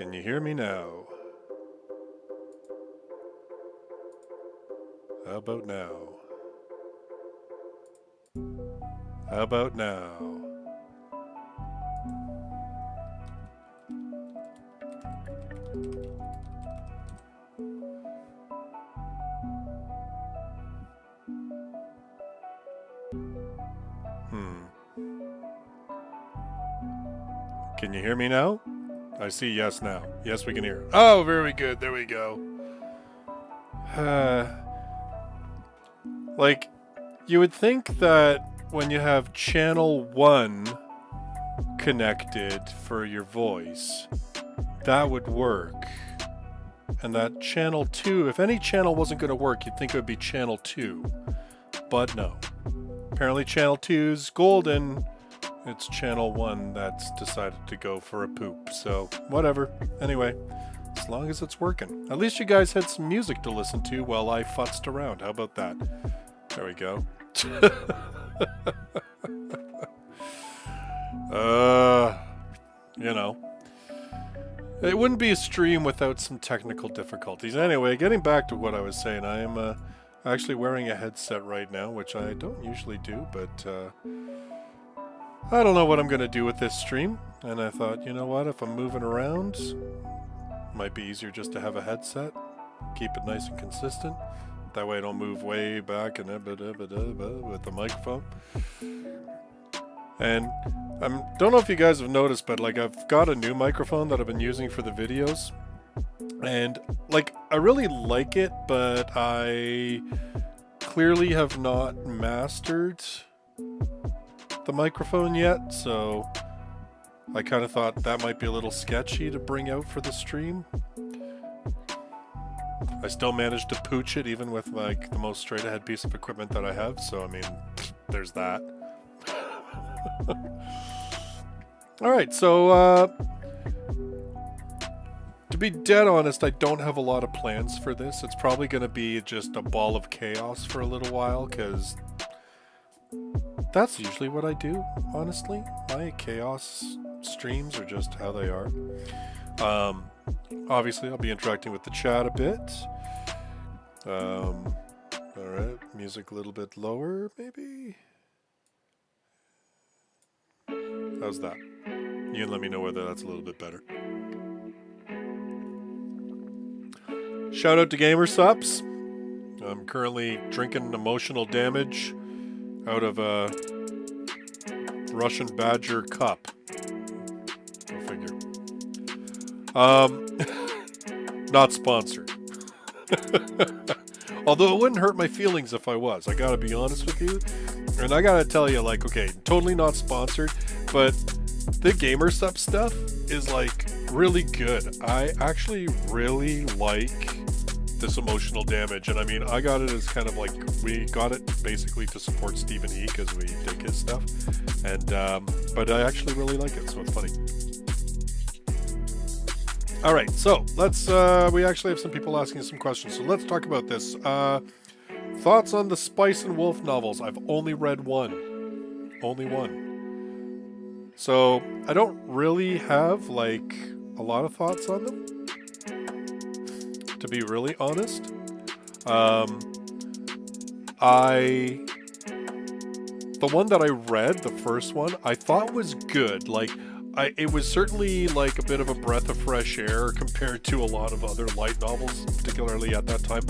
Can you hear me now? How about now? How about now? Can you hear me now? I see yes now. Yes, we can hear. Oh, very good. There we go. Like, you would think that when you have channel 1 connected for your voice, that would work. And that channel 2, if any channel wasn't going to work, you'd think it would be channel 2. But no. Apparently channel 2's golden. It's channel 1 that's decided to go for a poop. So, whatever. Anyway, as long as it's working. At least you guys had some music to listen to while I futzed around. How about that? There we go. You know. It wouldn't be a stream without some technical difficulties. Anyway, getting back to what I was saying, I am actually wearing a headset right now, which I don't usually do, but I don't know what I'm going to do with this stream. And I thought, you know what, if I'm moving around, it might be easier just to have a headset, keep it nice and consistent. That way I don't move way back and with the microphone. And I don't know if you guys have noticed, but like I've got a new microphone that I've been using for the videos. And like I really like it, but I clearly have not mastered the microphone yet. So I kind of thought that might be a little sketchy to bring out for the stream. I still managed to pooch it even with like the most straight ahead piece of equipment that I have. So I mean, there's that. Alright, so to be dead honest, I don't have a lot of plans for this. It's probably going to be just a ball of chaos for a little while, because that's usually what I do, honestly. My chaos streams are just how they are. Obviously, I'll be interacting with the chat a bit. Alright, music a little bit lower, maybe? How's that? You can let me know whether that's a little bit better. Shout out to GamerSups. I'm currently drinking emotional damage out of a Russian Badger cup. Go figure. Not sponsored. Although it wouldn't hurt my feelings if I was. I gotta be honest with you. And I gotta tell you, like, okay, totally not sponsored, but the GamerSup stuff is like really good. I actually really like this emotional damage, and I mean, I got it as kind of like, we got it basically to support Stephen E because we dig his stuff, and but I actually really like it, so it's funny. All right, so let's we actually have some people asking some questions, so let's talk about this. Thoughts on the Spice and Wolf novels? I've only read one. Only one. So, I don't really have, like, a lot of thoughts on them, to be really honest. The one that I read, the first one, I thought was good. Like, it was certainly, like, a bit of a breath of fresh air compared to a lot of other light novels, particularly at that time,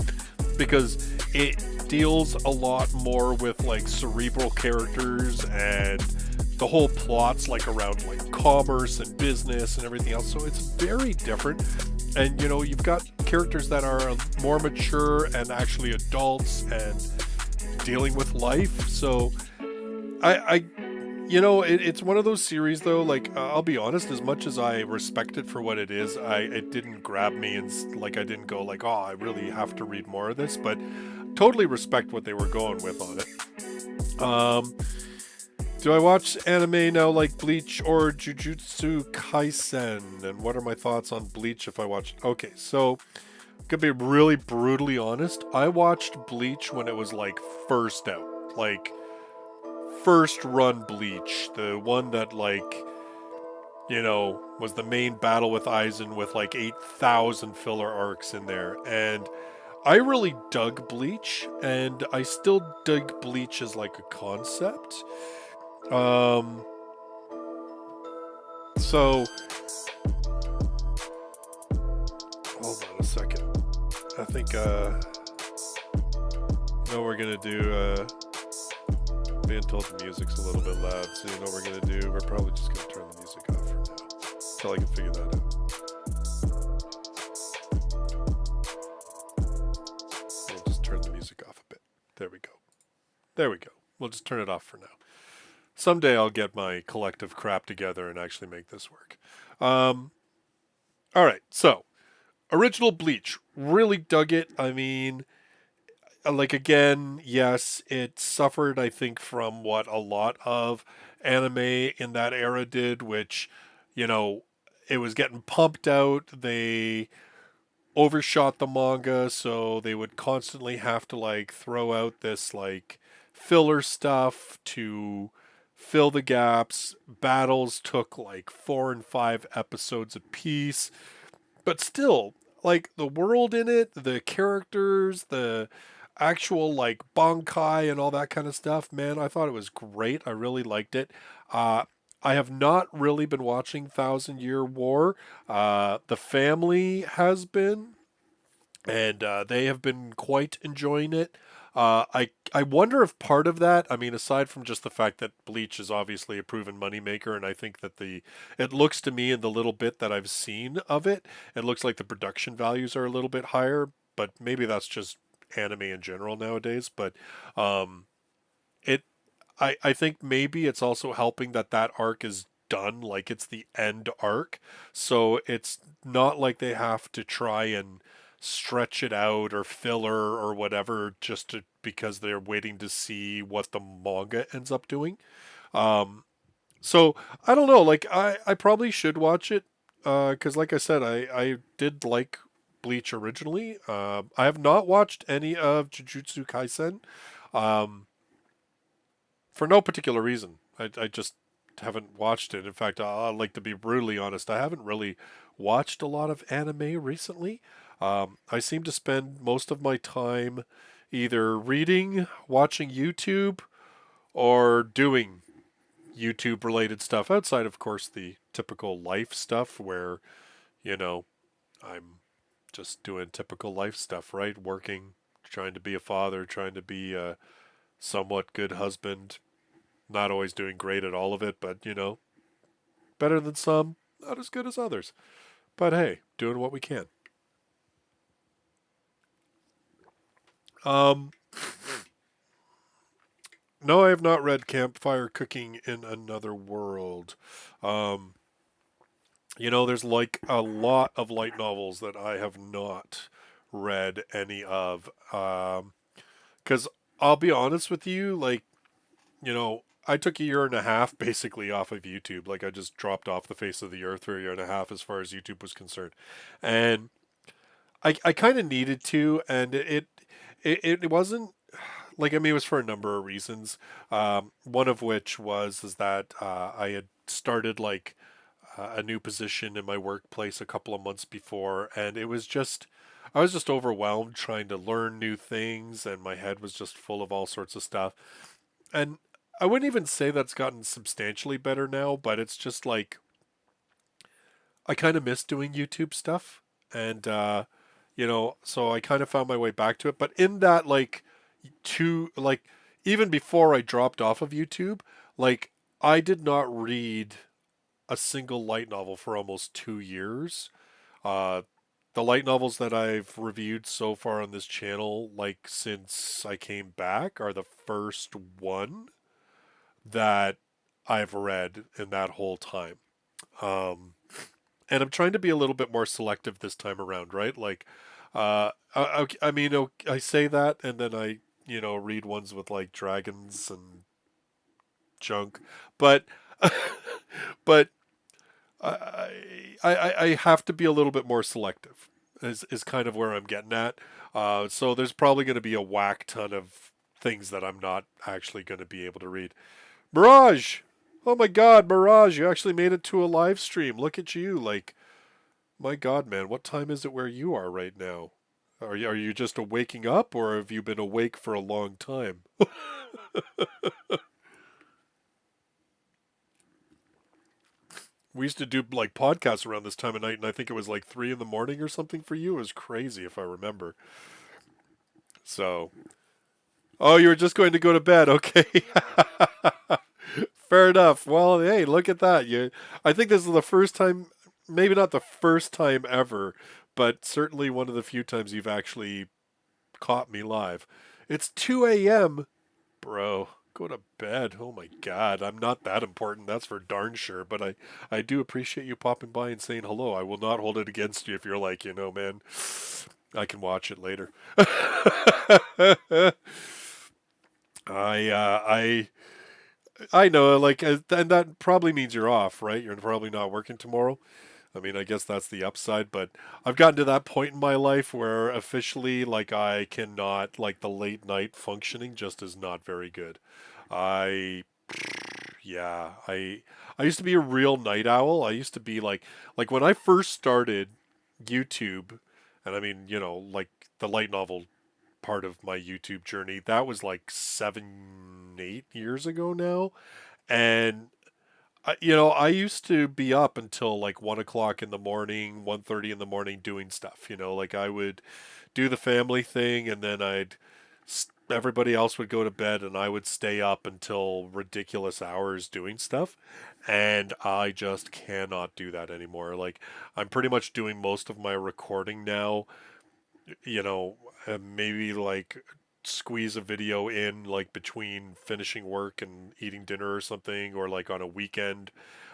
because it deals a lot more with, like, cerebral characters, and the whole plot's like around like commerce and business and everything else, so it's very different. And you know, you've got characters that are more mature and actually adults and dealing with life. So I you know, it's one of those series though, like I'll be honest, as much as I respect it for what it is, it didn't grab me, and like I didn't go like, oh, I really have to read more of this, but totally respect what they were going with on it. Do I watch anime now like Bleach or Jujutsu Kaisen? And what are my thoughts on Bleach if I watch it? Okay, so I'm gonna be really brutally honest. I watched Bleach when it was like first out. Like first run Bleach. The one that like, was the main battle with Aizen with like 8,000 filler arcs in there. And I really dug Bleach, and I still dig Bleach as like a concept. Um, so, hold on a second. I think, we're gonna do, being told the music's a little bit loud, so you know what we're gonna do? We're probably just gonna turn the music off for now, until I can figure that out. We'll just turn the music off a bit. There we go. There we go. We'll just turn it off for now. Someday I'll get my collective crap together and actually make this work. All right, so original Bleach, really dug it. I mean, like again, yes, it suffered, I think, from what a lot of anime in that era did, which, it was getting pumped out. They overshot the manga, so they would constantly have to like throw out this like filler stuff to fill the gaps. Battles took like 4 and 5 episodes a piece, but still, like the world in it, the characters, the actual like Bankai and all that kind of stuff, man, I thought it was great. I really liked it. Uh, I have not really been watching Thousand Year War. The family has been, and they have been quite enjoying it. I wonder if part of that, I mean, aside from just the fact that Bleach is obviously a proven moneymaker, and I think that it looks to me in the little bit that I've seen of it, it looks like the production values are a little bit higher, but maybe that's just anime in general nowadays. But um, it, I think maybe it's also helping that that arc is done, like it's the end arc, so it's not like they have to try and stretch it out or filler or whatever because they're waiting to see what the manga ends up doing. Um, so I don't know. Like I probably should watch it because, like I said, I did like Bleach originally. I have not watched any of Jujutsu Kaisen um, for no particular reason. I just haven't watched it. In fact, I'd like to be brutally honest. I haven't really watched a lot of anime recently. I seem to spend most of my time either reading, watching YouTube, or doing YouTube related stuff outside, of course, the typical life stuff where, you know, I'm just doing typical life stuff, right? Working, trying to be a father, trying to be a somewhat good husband. Not always doing great at all of it, but, better than some, not as good as others. But hey, doing what we can. Um, no, I have not read Campfire Cooking in Another World. Um, there's like a lot of light novels that I have not read any of. Because I'll be honest with you, like, I took a year and a half basically off of YouTube. Like, I just dropped off the face of the earth for a year and a half as far as YouTube was concerned. And I kind of needed to, and it wasn't like, I mean, it was for a number of reasons. One of which is that I had started like a new position in my workplace a couple of months before, and I was just overwhelmed trying to learn new things, and my head was just full of all sorts of stuff. And I wouldn't even say that's gotten substantially better now, but it's just like I kind of miss doing YouTube stuff, and so I kind of found my way back to it. But in that, like, like, even before I dropped off of YouTube, like, I did not read a single light novel for almost 2 years. Uh, the light novels that I've reviewed so far on this channel, like since I came back, are the first one that I've read in that whole time. Um, and I'm trying to be a little bit more selective this time around, right? Like, I mean, I say that, and then I, read ones with like dragons and junk, but, but I have to be a little bit more selective. Is kind of where I'm getting at. So there's probably going to be a whack ton of things that I'm not actually going to be able to read. Mirage, Oh my God, Mirage, you actually made it to a live stream. Look at you. Like, my God, man, what time is it where you are right now? Are you just waking up, or have you been awake for a long time? We used to do like podcasts around this time of night, and I think it was like 3 in the morning or something for you. It was crazy if I remember. So, oh, you were just going to go to bed. Okay. Fair enough. Well, hey, look at that. I think this is the first time, maybe not the first time ever, but certainly one of the few times you've actually caught me live. It's 2 a.m., bro. Go to bed. Oh my God. I'm not that important. That's for darn sure. But I do appreciate you popping by and saying hello. I will not hold it against you if you're like, man, I can watch it later. I know, like, and that probably means you're off, right? You're probably not working tomorrow. I mean, I guess that's the upside, but I've gotten to that point in my life where officially, like, I cannot, like, the late night functioning just is not very good. I, yeah, I used to be a real night owl. I used to be like when I first started YouTube, and I mean, like the light novel part of my YouTube journey, that was like 7, 8 years ago now. And I used to be up until like 1 o'clock in the morning, 1:30 in the morning doing stuff. Like I would do the family thing, and then everybody else would go to bed, and I would stay up until ridiculous hours doing stuff. And I just cannot do that anymore. Like I'm pretty much doing most of my recording now, maybe like squeeze a video in like between finishing work and eating dinner or something, or like on a weekend.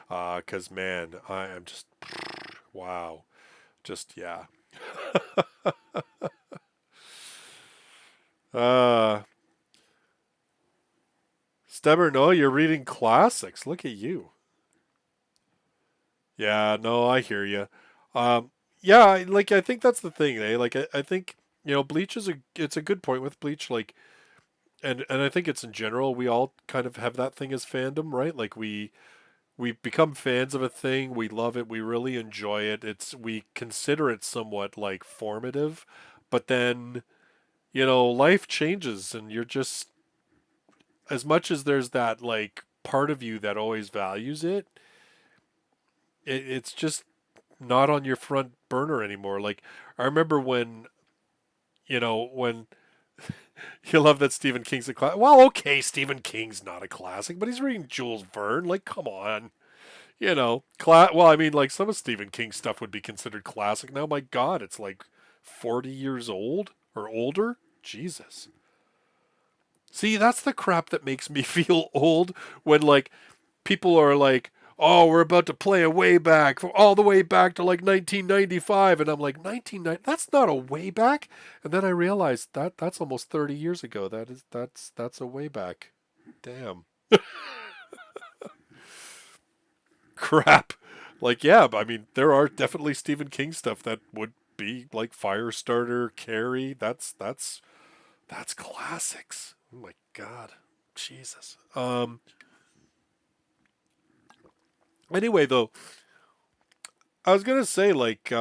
Cause man, I am just wow, just yeah. Uh, Stubborn, no, you're reading classics. Look at you. Yeah, no, I hear you. Yeah, like I think that's the thing, eh? Like I think Bleach it's a good point with Bleach. Like and I think it's in general we all kind of have that thing as fandom, right? Like we become fans of a thing, we love it, we really enjoy it. We consider it somewhat like formative, but then life changes, and you're just as much as there's that like part of you that always values it's just not on your front burner anymore. Like I remember when you love that Stephen King's a classic. Well, okay, Stephen King's not a classic, but he's reading Jules Verne. Like, come on. Well, I mean, like some of Stephen King's stuff would be considered classic now. My God, it's like 40 years old or older. Jesus. See, that's the crap that makes me feel old when like people are like, "Oh, we're about to play a way back, all the way back to like 1995," and I'm like, "1990? That's not a way back." And then I realized that's almost 30 years ago. That's a way back. Damn. Crap. Like, yeah, but I mean, there are definitely Stephen King stuff that would be like Firestarter, Carrie. That's classics. Oh my God. Jesus. Anyway though, I was gonna say like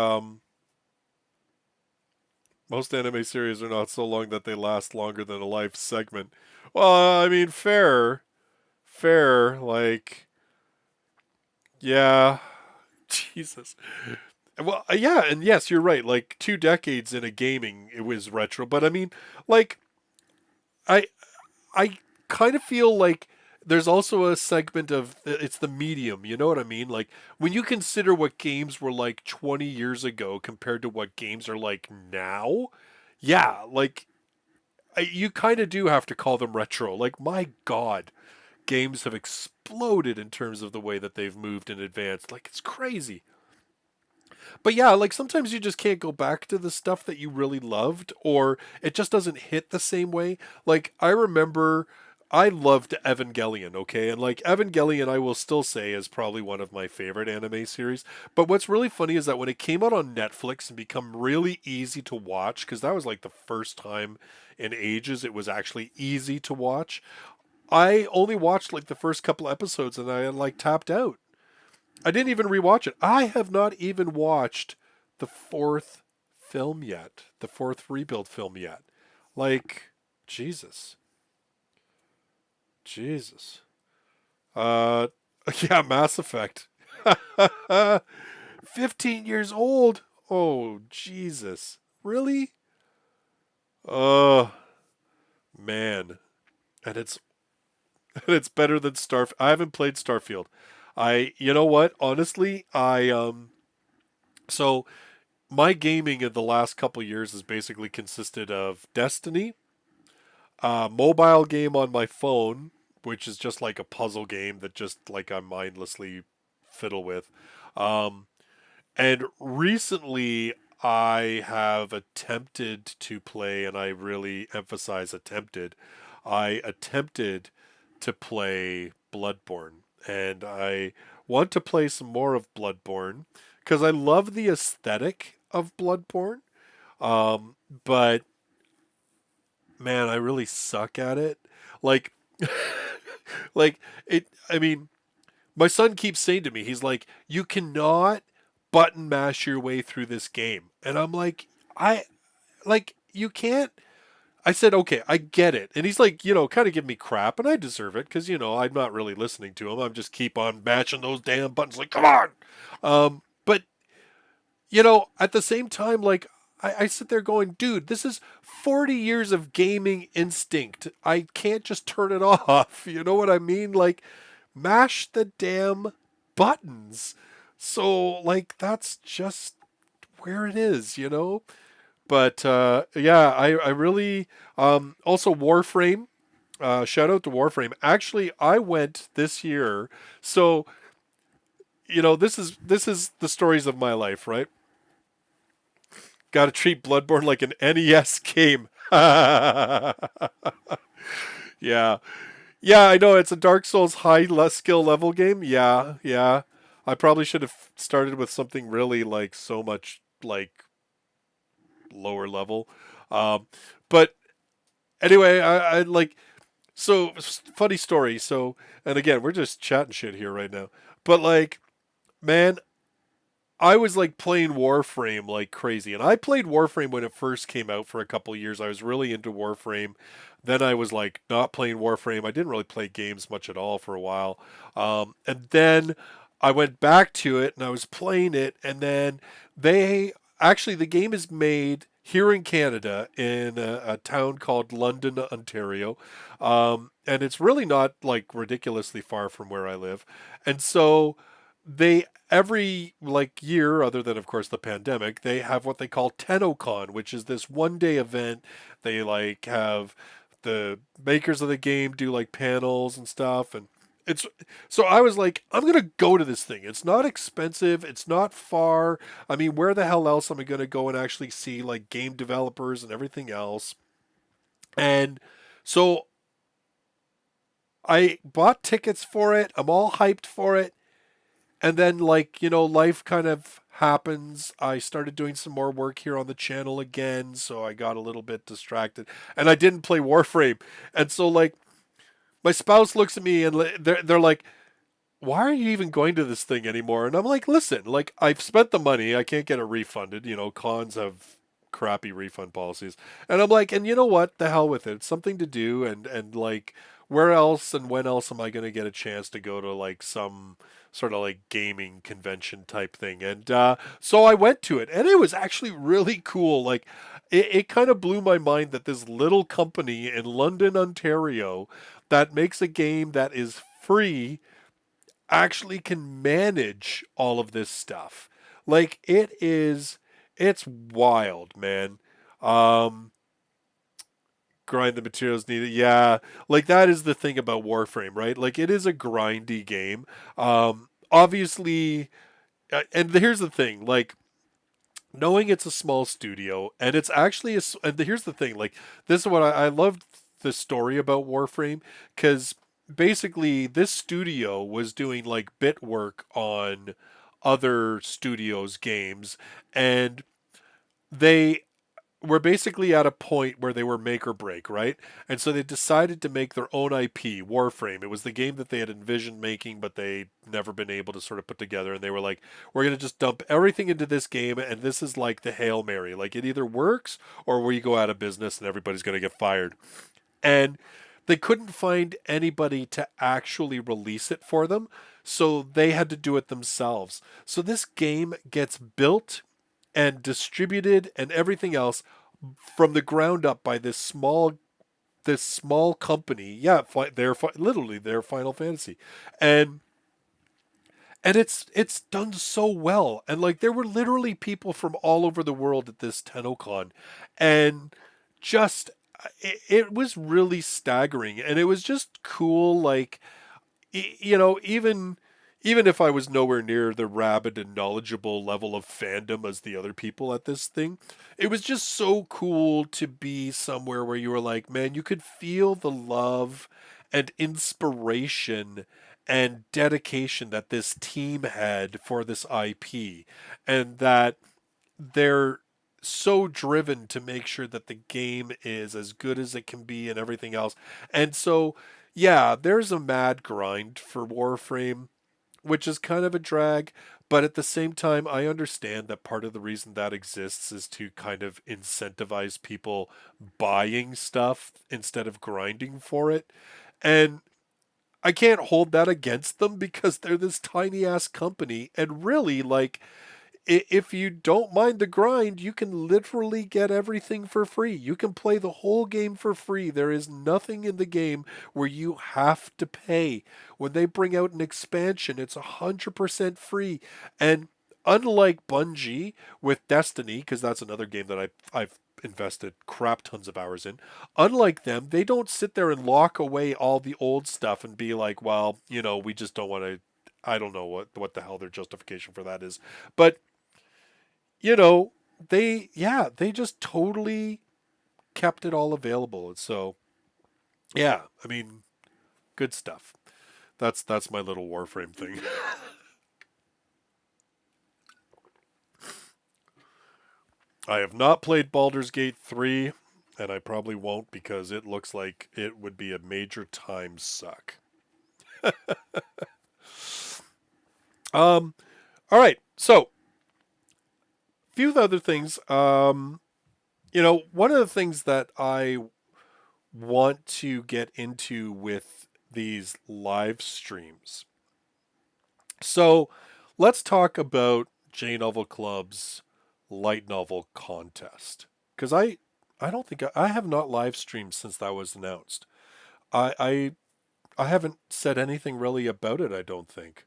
most anime series are not so long that they last longer than a life segment. Well, I mean, fair. Like, yeah, Jesus. Well, yeah, and yes, you're right. Like 2 decades in a gaming, it was retro. But I mean, like, I I kind of feel like there's also a segment of it's the medium. You know what I mean? Like when you consider what games were like 20 years ago compared to what games are like now, yeah, like you kind of do have to call them retro. Like my God, games have exploded in terms of the way that they've moved and advanced. Like it's crazy. But yeah, like sometimes you just can't go back to the stuff that you really loved, or it just doesn't hit the same way. Like I remember I loved Evangelion, okay? And like Evangelion I will still say is probably one of my favorite anime series. But what's really funny is that when it came out on Netflix and become really easy to watch, because that was like the first time in ages it was actually easy to watch, I only watched like the first couple episodes and I like tapped out. I didn't even rewatch it. I have not even watched the fourth film yet, the fourth rebuild film yet. Like, Jesus, Jesus. Uh, yeah, Mass Effect. 15 years old. Oh, Jesus. Really? Oh, man. And it's better than Starf. I haven't played Starfield. You know what? Honestly, so my gaming in the last couple years has basically consisted of Destiny, a mobile game on my phone, which is just like a puzzle game that just like I mindlessly fiddle with. Um, and recently I have attempted to play, and I really emphasize attempted. I attempted to play Bloodborne, and I want to play some more of Bloodborne because I love the aesthetic of Bloodborne. But man, I really suck at it. Like, like it. I mean, my son keeps saying to me, he's like, "You cannot button mash your way through this game," and I'm like, "I like you can't." I said, "Okay, I get it," and he's like, kind of give me crap, and I deserve it because I'm not really listening to him. I'm just keep on mashing those damn buttons, like, come on. But at the same time, like, I sit there going, dude, this is 40 years of gaming instinct. I can't just turn it off. You know what I mean? Like, mash the damn buttons. So, like, that's just where it is. But yeah, I really also Warframe. Shout out to Warframe. Actually, I went this year. So this is the stories of my life, right? Got to treat Bloodborne like an NES game. Yeah, yeah, I know it's a Dark Souls high skill level game. Yeah, yeah. I probably should have started with something really like so much like lower level. Um, but anyway, I like so funny story. So and again, we're just chatting shit here right now. But like, man, I was like playing Warframe like crazy, and I played Warframe when it first came out for a couple of years. I was really into Warframe. Then I was like not playing Warframe. I didn't really play games much at all for a while, and then I went back to it and I was playing it, and then they actually the game is made here in Canada in a town called London, Ontario, and it's really not like ridiculously far from where I live, and so they every like year, other than of course the pandemic, they have what they call TennoCon, which is this 1 day event. They like have the makers of the game do like panels and stuff, and it's so I was like, I'm gonna go to this thing. It's not expensive, it's not far. I mean, where the hell else am I gonna go and actually see like game developers and everything else? And so I bought tickets for it. I'm all hyped for it. And then like life kind of happens. I started doing some more work here on the channel again, so I got a little bit distracted, and I didn't play Warframe. And so like my spouse looks at me and they're like, why are you even going to this thing anymore? And I'm like, listen, like I've spent the money, I can't get it refunded. Cons have crappy refund policies. And I'm like, and you know what? The hell with it. It's something to do, and like where else and when else am I going to get a chance to go to like some sort of like gaming convention type thing? And so I went to it, and it was actually really cool. Like it kind of blew my mind that this little company in London, Ontario, that makes a game that is free actually can manage all of this stuff. Like it's wild, man. Um, Grind the materials needed. Yeah, like that is the thing about Warframe, right? Like it is a grindy game. Obviously, and here's the thing, like knowing it's a small studio and it's actually and here's the thing, like this is what I love the story about Warframe because basically this studio was doing like bit work on other studios games, and they were basically at a point where they were make or break, right? And so they decided to make their own IP, Warframe. It was the game that they had envisioned making, but they never been able to sort of put together. And they were like, we're going to just dump everything into this game. And this is like the Hail Mary. Like it either works or we go out of business and everybody's going to get fired. And they couldn't find anybody to actually release it for them. So they had to do it themselves. So this game gets built and distributed and everything else from the ground up by this small company. Yeah, they're literally their Final Fantasy, and it's done so well. And like there were literally people from all over the world at this TennoCon, and just it was really staggering, and it was just cool. Like even if I was nowhere near the rabid and knowledgeable level of fandom as the other people at this thing, it was just so cool to be somewhere where you were like, man, you could feel the love and inspiration and dedication that this team had for this IP, and that they're so driven to make sure that the game is as good as it can be and everything else. And so, yeah, there's a mad grind for Warframe, which is kind of a drag. But at the same time, I understand that part of the reason that exists is to kind of incentivize people buying stuff instead of grinding for it. And I can't hold that against them because they're this tiny ass company. And really, like, if you don't mind the grind, you can literally get everything for free. You can play the whole game for free. There is nothing in the game where you have to pay. When they bring out an expansion, it's 100% free. And unlike Bungie with Destiny, because that's another game that I've invested crap tons of hours in. Unlike them, they don't sit there and lock away all the old stuff and be like, well, we just don't want to. I don't know what the hell their justification for that is, but you know, they just totally kept it all available. And so, yeah, I mean, good stuff. That's my little Warframe thing. I have not played Baldur's Gate 3, and I probably won't because it looks like it would be a major time suck. Um, all right. So, few other things. One of the things that I want to get into with these live streams. So let's talk about J Novel Club's light novel contest. Because I don't think I have not live streamed since that was announced. I, I I haven't said anything really about it, I don't think.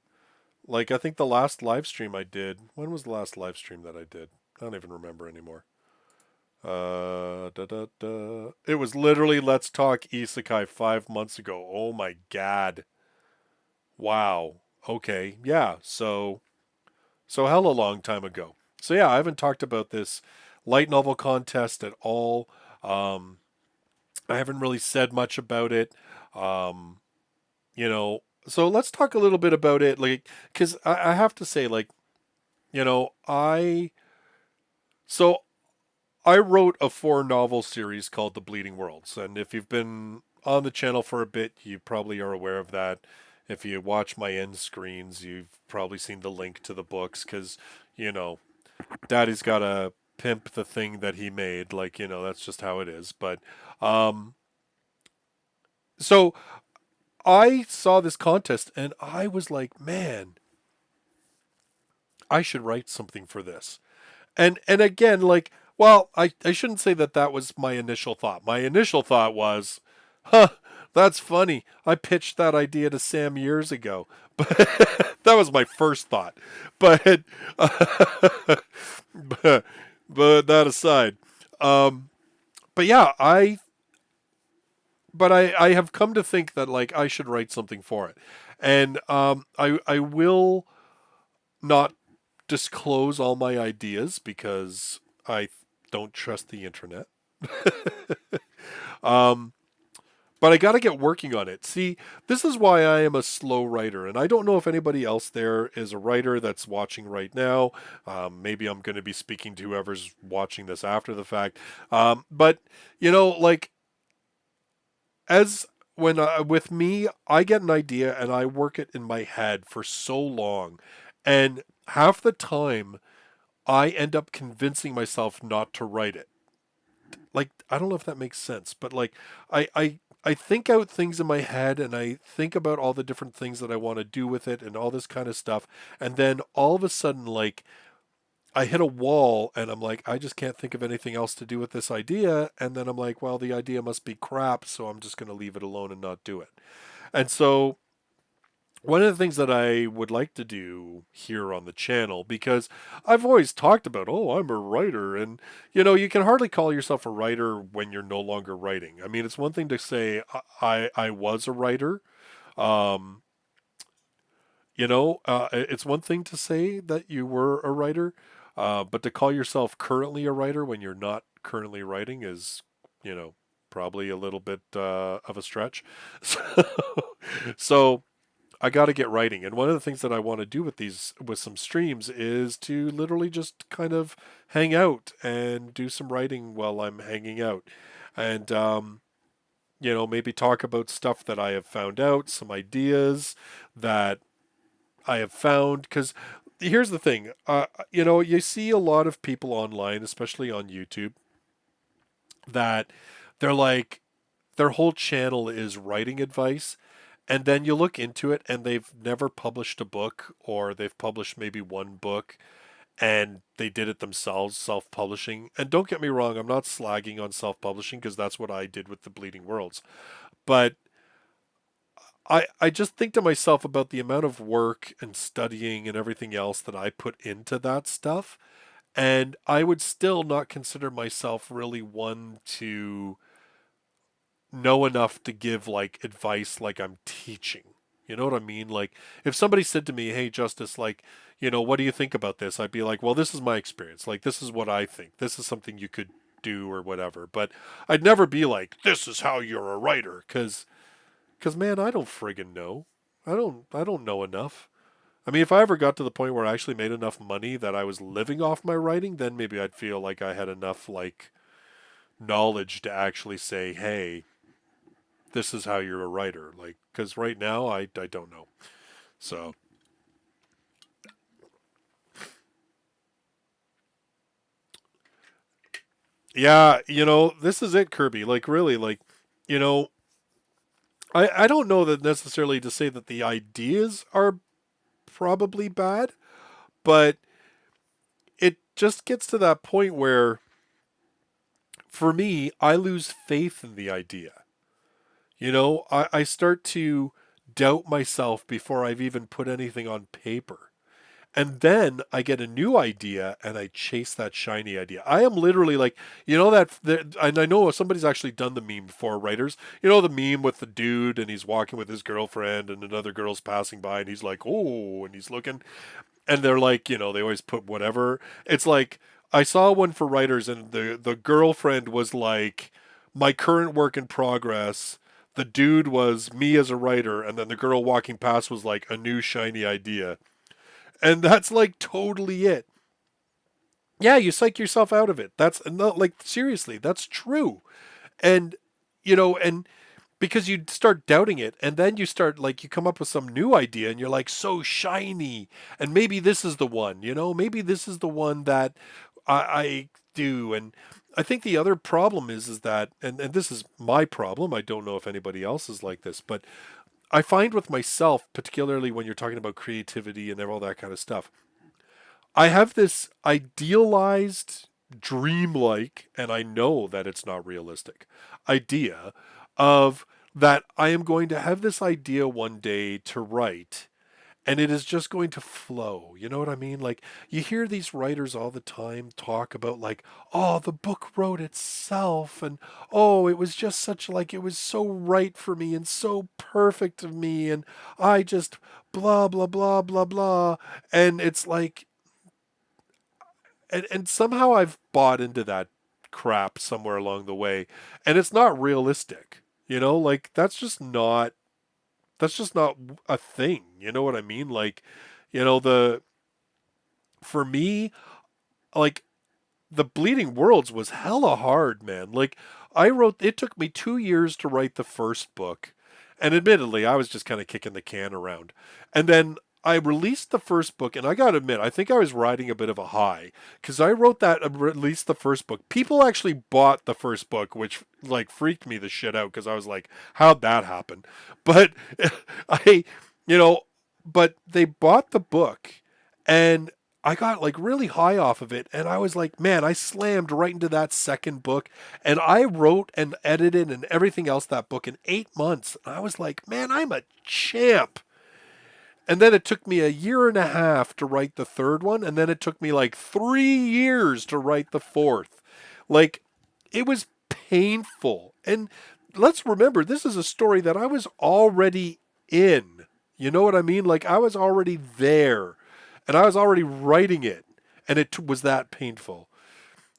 Like I think the last live stream I did, when was the last live stream that I did? I don't even remember anymore. It was literally Let's Talk Isekai 5 months ago. Oh my god. Wow. Okay. Yeah. So hell a long time ago. So yeah, I haven't talked about this light novel contest at all. Um, I haven't really said much about it. Um, so let's talk a little bit about it, like, because I have to say, like, you know, I so I wrote a four novel series called The Bleeding Worlds, and if you've been on the channel for a bit, you probably are aware of that. If you watch my end screens, you've probably seen the link to the books because, you know, Daddy's got to pimp the thing that he made. Like, that's just how it is. But um, so I saw this contest and I was like, man, I should write something for this. And again, like, well, I shouldn't say that that was my initial thought. My initial thought was, huh, that's funny. I pitched that idea to Sam years ago. But that was my first thought. But but that aside, um, but yeah, I have come to think that like I should write something for it, and I will not disclose all my ideas because I don't trust the internet. Um, but I got to get working on it. See, this is why I am a slow writer, and I don't know if anybody else there is a writer that's watching right now. Maybe I'm going to be speaking to whoever's watching this after the fact. But like as when with me, I get an idea and I work it in my head for so long, and half the time I end up convincing myself not to write it. Like, I don't know if that makes sense, but like I think out things in my head and I think about all the different things that I want to do with it and all this kind of stuff, and then all of a sudden, like, I hit a wall and I'm like, I just can't think of anything else to do with this idea, and then I'm like, well, the idea must be crap, so I'm just going to leave it alone and not do it. And so one of the things that I would like to do here on the channel, because I've always talked about, oh, I'm a writer, and you can hardly call yourself a writer when you're no longer writing. I mean, it's one thing to say I was a writer. Um, it's one thing to say that you were a writer, but to call yourself currently a writer when you're not currently writing is, you know, probably a little bit of a stretch. So I got to get writing. And one of the things that I want to do with some streams is to literally just kind of hang out and do some writing while I'm hanging out. And, maybe talk about stuff that I have found out, some ideas that I have found. Because here's the thing, you see a lot of people online, especially on YouTube, that they're like, their whole channel is writing advice, and then you look into it and they've never published a book, or they've published maybe one book and they did it themselves, self-publishing. And don't get me wrong, I'm not slagging on self-publishing because that's what I did with the Bleeding Worlds. But I just think to myself about the amount of work and studying and everything else that I put into that stuff, and I would still not consider myself really one to know enough to give like advice like I'm teaching. You know what I mean? Like, if somebody said to me, "Hey, Justice, like, what do you think about this?" I'd be like, "Well, this is my experience. Like, this is what I think. This is something you could do or whatever." But I'd never be like, "This is how you're a writer," because man, I don't friggin' know. I don't know enough. I mean, if I ever got to the point where I actually made enough money that I was living off my writing, then maybe I'd feel like I had enough like knowledge to actually say, "Hey, this is how you're a writer." Like, because right now I don't know. So yeah, this is it, Kirby. Like, really, like, you know, I don't know that necessarily to say that the ideas are probably bad, but it just gets to that point where, for me, I lose faith in the idea. I start to doubt myself before I've even put anything on paper. And then I get a new idea and I chase that shiny idea. I am literally like, and I know somebody's actually done the meme before, writers. The meme with the dude and he's walking with his girlfriend and another girl's passing by and he's like, oh, and he's looking. And they're like, they always put whatever. It's like, I saw one for writers and the girlfriend was like, my current work in progress. The dude was me as a writer. And then the girl walking past was like, a new shiny idea. And that's like totally it. Yeah, you psych yourself out of it. That's not like, seriously, that's true. And and because you start doubting it, and then you start like, you come up with some new idea and you're like, so shiny, and maybe this is the one, maybe this is the one that I do. And I think the other problem is that, and this is my problem, I don't know if anybody else is like this, but I find with myself, particularly when you're talking about creativity and all that kind of stuff, I have this idealized, dreamlike, and I know that it's not realistic, idea of that I am going to have this idea one day to write, and it is just going to flow. You know what I mean? Like, you hear these writers all the time talk about like, oh, the book wrote itself, and oh, it was just such, like, it was so right for me and so perfect of me, and I just blah blah blah blah blah. And it's like, and somehow I've bought into that crap somewhere along the way, and it's not realistic. Like that's just not a thing. You know what I mean? Like, the for me, like the Bleeding Worlds was hella hard, man. Like it took me 2 years to write the first book. And admittedly, I was just kind of kicking the can around. And then I released the first book, and I gotta admit, I think I was riding a bit of a high because I wrote that, released the first book. People actually bought the first book, which like freaked me the shit out because I was like, how'd that happen? But I, you know, but they bought the book, and I got like really high off of it, and I was like, man, I slammed right into that second book, and I wrote and edited and everything else that book in 8 months. And I was like, man, I'm a champ. And then it took me a year and a half to write the third one, and then it took me like 3 years to write the fourth. Like, it was painful. And let's remember, this is a story that I was already in. You know what I mean? Like, I was already there, and I was already writing it, and was that painful.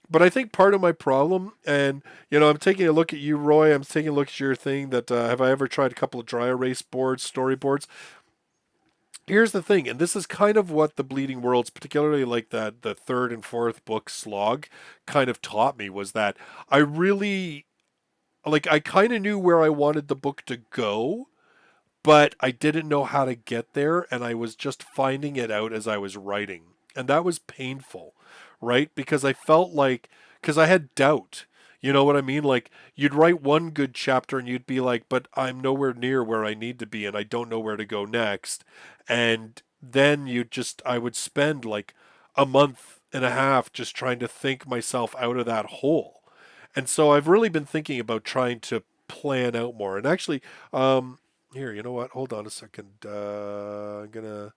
But I think part of my problem, and I'm taking a look at you, Roy. I'm taking a look at your thing. That have I ever tried a couple of dry erase boards, storyboards? Here's the thing, and this is kind of what the Bleeding Worlds, particularly like that the third and fourth book slog, kind of taught me was that I really I kind of knew where I wanted the book to go, but I didn't know how to get there, and I was just finding it out as I was writing. And that was painful, right? Because I felt like, because I had doubt. You know what I mean? Like, you'd write one good chapter and you'd be like, but I'm nowhere near where I need to be and I don't know where to go next. And then I would spend like a month and a half just trying to think myself out of that hole. And so I've really been thinking about trying to plan out more. And actually, here, you know what? Hold on a second. I'm gonna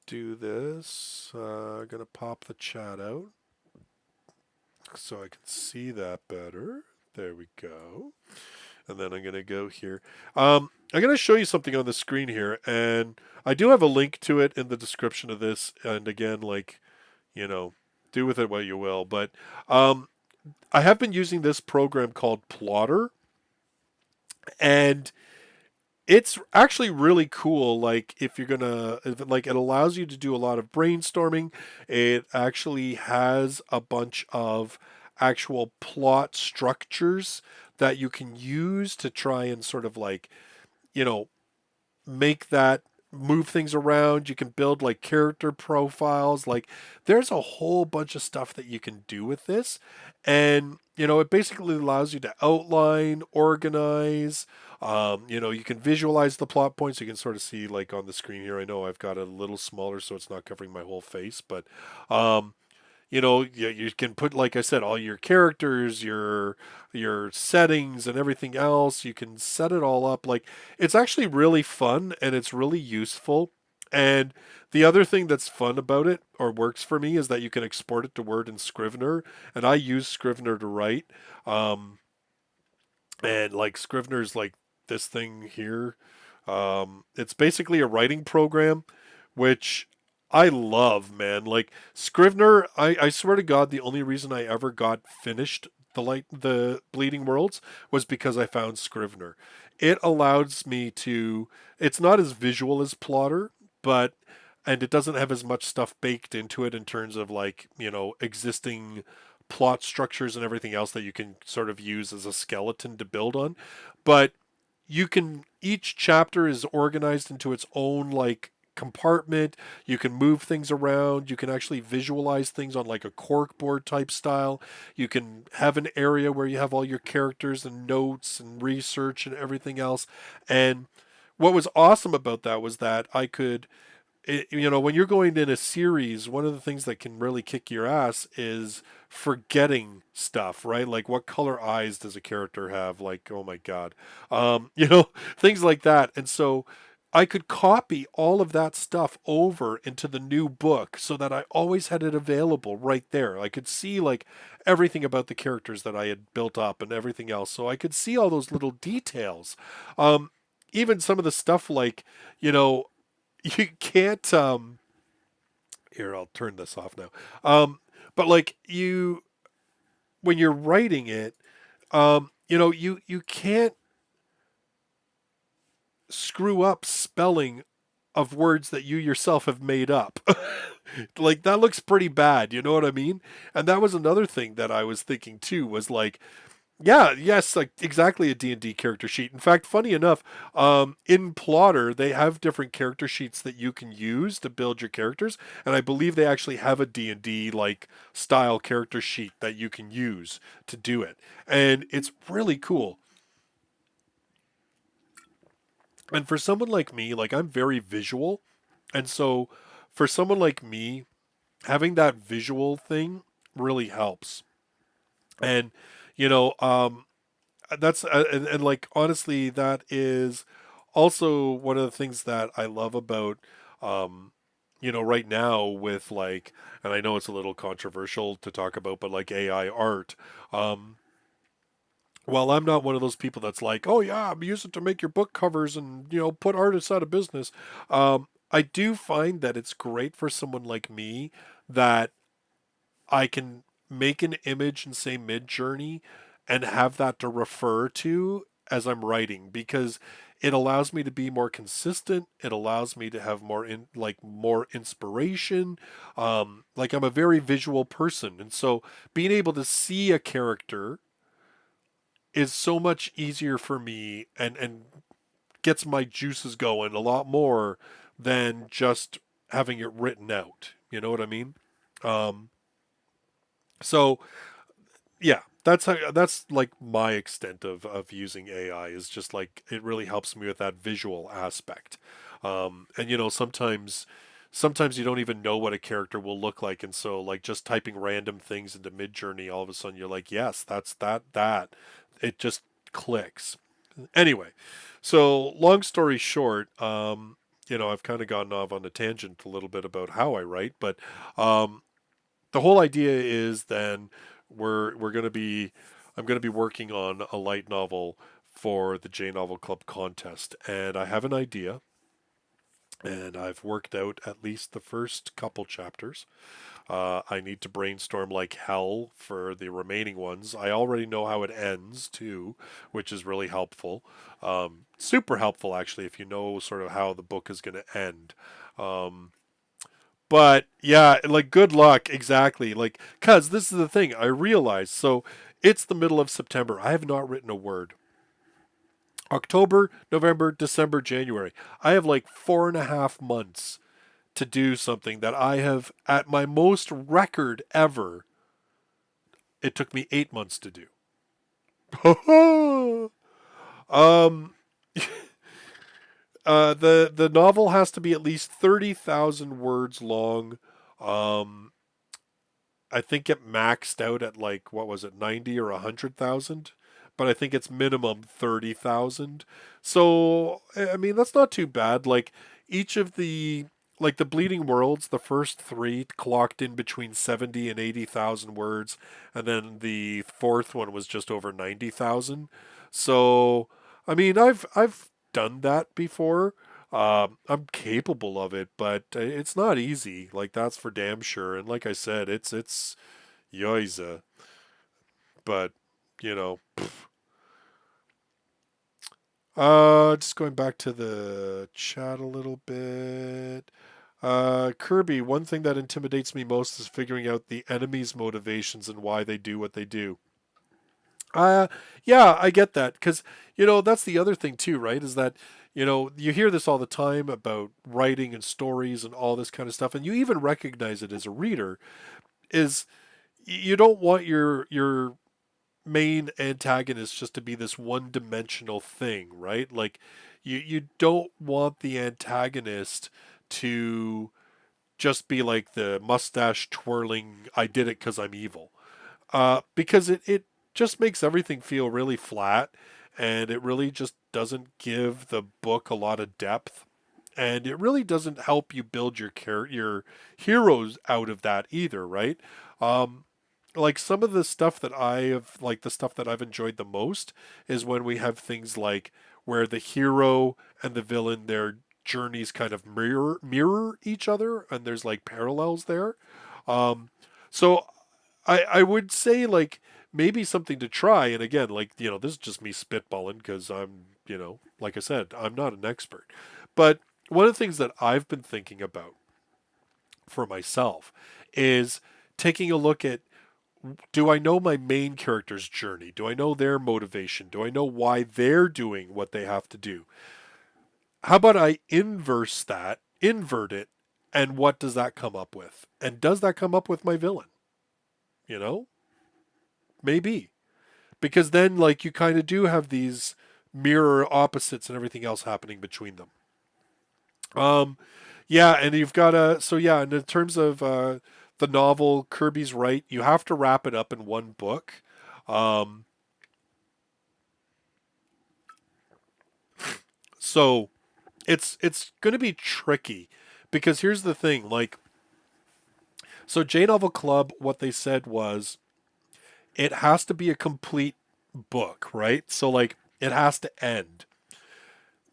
do this. I'm gonna pop the chat out so I can see that better. There we go. And then I'm gonna go here. I'm gonna show you something on the screen here, and I do have a link to it in the description of this. And again, like, you know, do with it what you will. But I have been using this program called Plottr, and it's actually really cool. Like, if you're gonna, like, it allows you to do a lot of brainstorming. It actually has a bunch of actual plot structures that you can use to try and sort of like, you know, make that move things around. You can build like character profiles. Like, there's a whole bunch of stuff that you can do with this. And, it basically allows you to outline, organize. You can visualize the plot points. You can sort of see like on the screen here. I know I've got it a little smaller so it's not covering my whole face, but um, you can put, like I said, all your characters, your settings and everything else. You can set it all up. Like, it's actually really fun and it's really useful. And the other thing that's fun about it, or works for me, is that you can export it to Word and Scrivener. And I use Scrivener to write. Um, and like Scrivener's like this thing here. It's basically a writing program, which I love, man. Like Scrivener, I swear to God, the only reason I ever got finished the Bleeding Worlds was because I found Scrivener. It allows me to. It's not as visual as Plottr, but and it doesn't have as much stuff baked into it in terms of like existing plot structures and everything else that you can sort of use as a skeleton to build on. But each chapter is organized into its own like compartment. You can move things around. You can actually visualize things on like a corkboard type style. You can have an area where you have all your characters and notes and research and everything else. And what was awesome about that was that I could when you're going in a series, one of the things that can really kick your ass is forgetting stuff, right? Like, what color eyes does a character have? Like, oh my God, things like that. And so I could copy all of that stuff over into the new book so that I always had it available right there. I could see like everything about the characters that I had built up and everything else. So I could see all those little details. Even some of the stuff like, you know, you can't here, I'll turn this off now. But like when you're writing it, you can't screw up spelling of words that you yourself have made up. Like that looks pretty bad, you know what I mean? And that was another thing that I was thinking too was like, yeah, yes, like exactly a D&D character sheet. In fact, funny enough, in Plottr, they have different character sheets that you can use to build your characters, and I believe they actually have a D&D like style character sheet that you can use to do it. And it's really cool. And for someone like me, like I'm very visual, and so for someone like me, having that visual thing really helps. And you know, that's and like honestly, that is also one of the things that I love about um, right now with like, and I know it's a little controversial to talk about, but like AI art. Um, well, I'm not one of those people that's like, oh yeah, I'm using it to make your book covers and put artists out of business. I do find that it's great for someone like me that I can make an image in say Mid Journey and have that to refer to as I'm writing because it allows me to be more consistent. It allows me to have more inspiration. Like I'm a very visual person, and so being able to see a character is so much easier for me and gets my juices going a lot more than just having it written out. You know what I mean? Um, so yeah, that's like my extent of using AI is just like it really helps me with that visual aspect. And sometimes you don't even know what a character will look like, and so like just typing random things into Midjourney, all of a sudden you're like, yes, that's that. It just clicks. Anyway, so long story short, I've kind of gotten off on a tangent a little bit about how I write, but um, the whole idea is then we're going to be I'm going to be working on a light novel for the J Novel Club contest, and I have an idea, and I've worked out at least the first couple chapters. I need to brainstorm like hell for the remaining ones. I already know how it ends too, which is really helpful. Super helpful actually if you know sort of how the book is going to end. Um, but yeah, like good luck, exactly. Like, cuz this is the thing I realized. So it's the middle of September. I have not written a word. October, November, December, January. I have like 4.5 months to do something that I have at my most record ever. It took me 8 months to do. um, the novel has to be at least 30,000 words long. Um, I think it maxed out at like what was it, 90 or 100,000, but I think it's minimum 30,000. So I mean that's not too bad. Like each of the Bleeding Worlds, the first three clocked in between 70 and 80,000 words, and then the fourth one was just over 90,000. So I mean I've done that before. I'm capable of it, but it's not easy. Like that's for damn sure. And like I said, it's yoiza. But you know, just going back to the chat a little bit. Kirby, one thing that intimidates me most is figuring out the enemy's motivations and why they do what they do. Uh, yeah, I get that because that's the other thing too, right? Is that you hear this all the time about writing and stories and all this kind of stuff, and you even recognize it as a reader. Is you don't want your main antagonist just to be this one-dimensional thing, right? Like you don't want the antagonist to just be like the mustache twirling I did it cuz I'm evil. Because it just makes everything feel really flat, and it really just doesn't give the book a lot of depth, and it really doesn't help you build your heroes out of that either, right? Um, like some of the stuff that I have, like the stuff that I've enjoyed the most, is when we have things like where the hero and the villain, their journeys kind of mirror each other, and there's like parallels there. Um, so I would say like maybe something to try. And again, like, this is just me spitballing because I'm, like I said, I'm not an expert. But one of the things that I've been thinking about for myself is taking a look at, do I know my main character's journey? Do I know their motivation? Do I know why they're doing what they have to do? How about I invert it, and what does that come up with? And does that come up with my villain? You know, maybe. Because then, like, you kind of do have these mirror opposites and everything else happening between them. Um, yeah, and you've got a, so yeah, and in terms of the novel, Kirby's right. You have to wrap it up in one book. Um, so it's going to be tricky because here's the thing, like, so J Novel Club, what they said was it has to be a complete book, right? So like it has to end.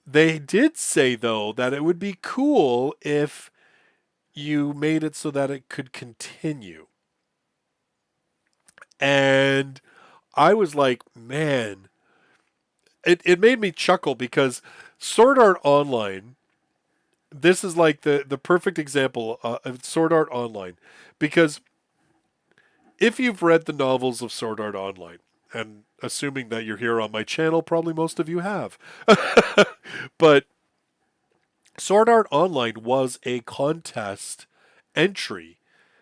They did say though that it would be cool if you made it so that it could continue. And I was like, man, it made me chuckle because Sword Art Online, this is like the perfect example of Sword Art Online. Because if you've read the novels of Sword Art Online, and assuming that you're here on my channel, probably most of you have. But Sword Art Online was a contest entry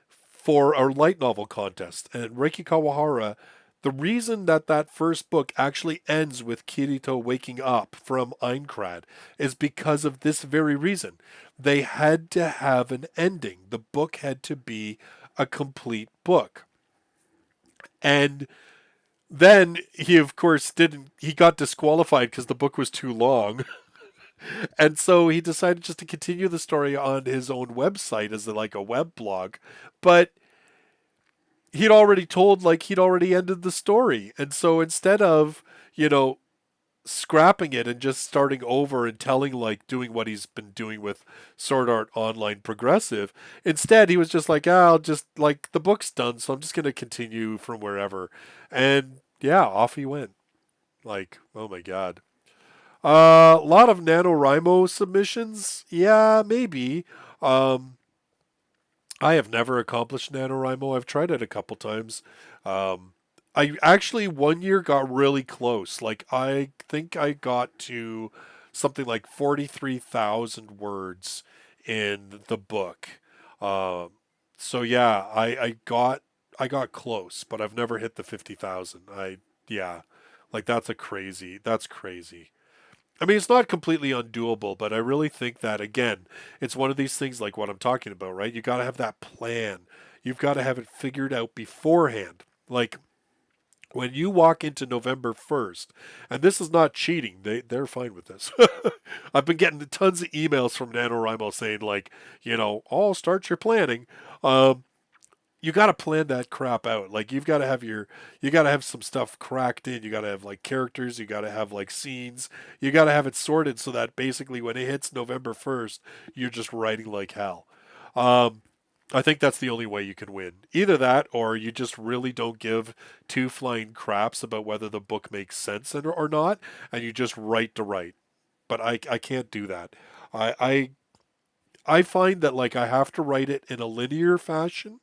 for a light novel contest. And Reiki Kawahara, the reason that that first book actually ends with Kirito waking up from Aincrad is because of this very reason. They had to have an ending. The book had to be a complete book. And then he, of course, didn't, he got disqualified because the book was too long. And so he decided just to continue the story on his own website as like a web blog. But he'd already ended the story. And so instead of, you know, scrapping it and just starting over and telling, like, doing what he's been doing with Sword Art Online Progressive, instead he was just like, I'll just, like, the book's done, so I'm just going to continue from wherever. And yeah, off he went. Like, oh my God. A lot of NaNoWriMo submissions. Yeah, maybe. Um, I have never accomplished NaNoWriMo. I've tried it a couple times. I actually one year got really close. Like I think I got to something like 43,000 words in the book. Um, so yeah, I got close, but I've never hit the 50,000. Yeah, like that's crazy. I mean, it's not completely undoable, but I really think that, again, it's one of these things like what I'm talking about, right? You got to have that plan. You've got to have it figured out beforehand. Like when you walk into November 1st, and this is not cheating, they're fine with this. I've been getting tons of emails from NaNoWriMo saying, like, oh, start your planning. Um, you got to plan that crap out. Like you got to have some stuff cracked in. You got to have like characters. You got to have like scenes. You got to have it sorted so that basically when it hits November 1st, you're just writing like hell. Um, I think that's the only way you can win. Either that, or you just really don't give two flying craps about whether the book makes sense or not, and you just write to write. But I can't do that. I find that like I have to write it in a linear fashion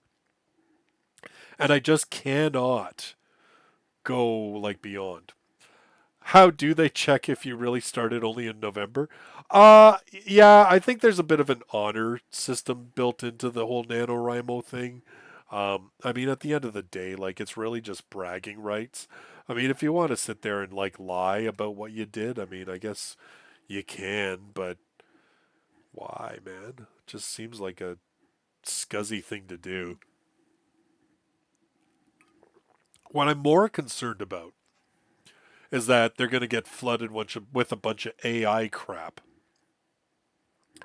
and I just cannot go like beyond. How do they check if you really started only in November? Yeah, I think there's a bit of an honor system built into the whole NaNoWriMo thing. I mean, at the end of the day, like it's really just bragging rights. I mean, if you want to sit there and like lie about what you did, I mean, I guess you can, but why, man? It just seems like a scuzzy thing to do. What I'm more concerned about is that they're going to get flooded with a bunch of AI crap.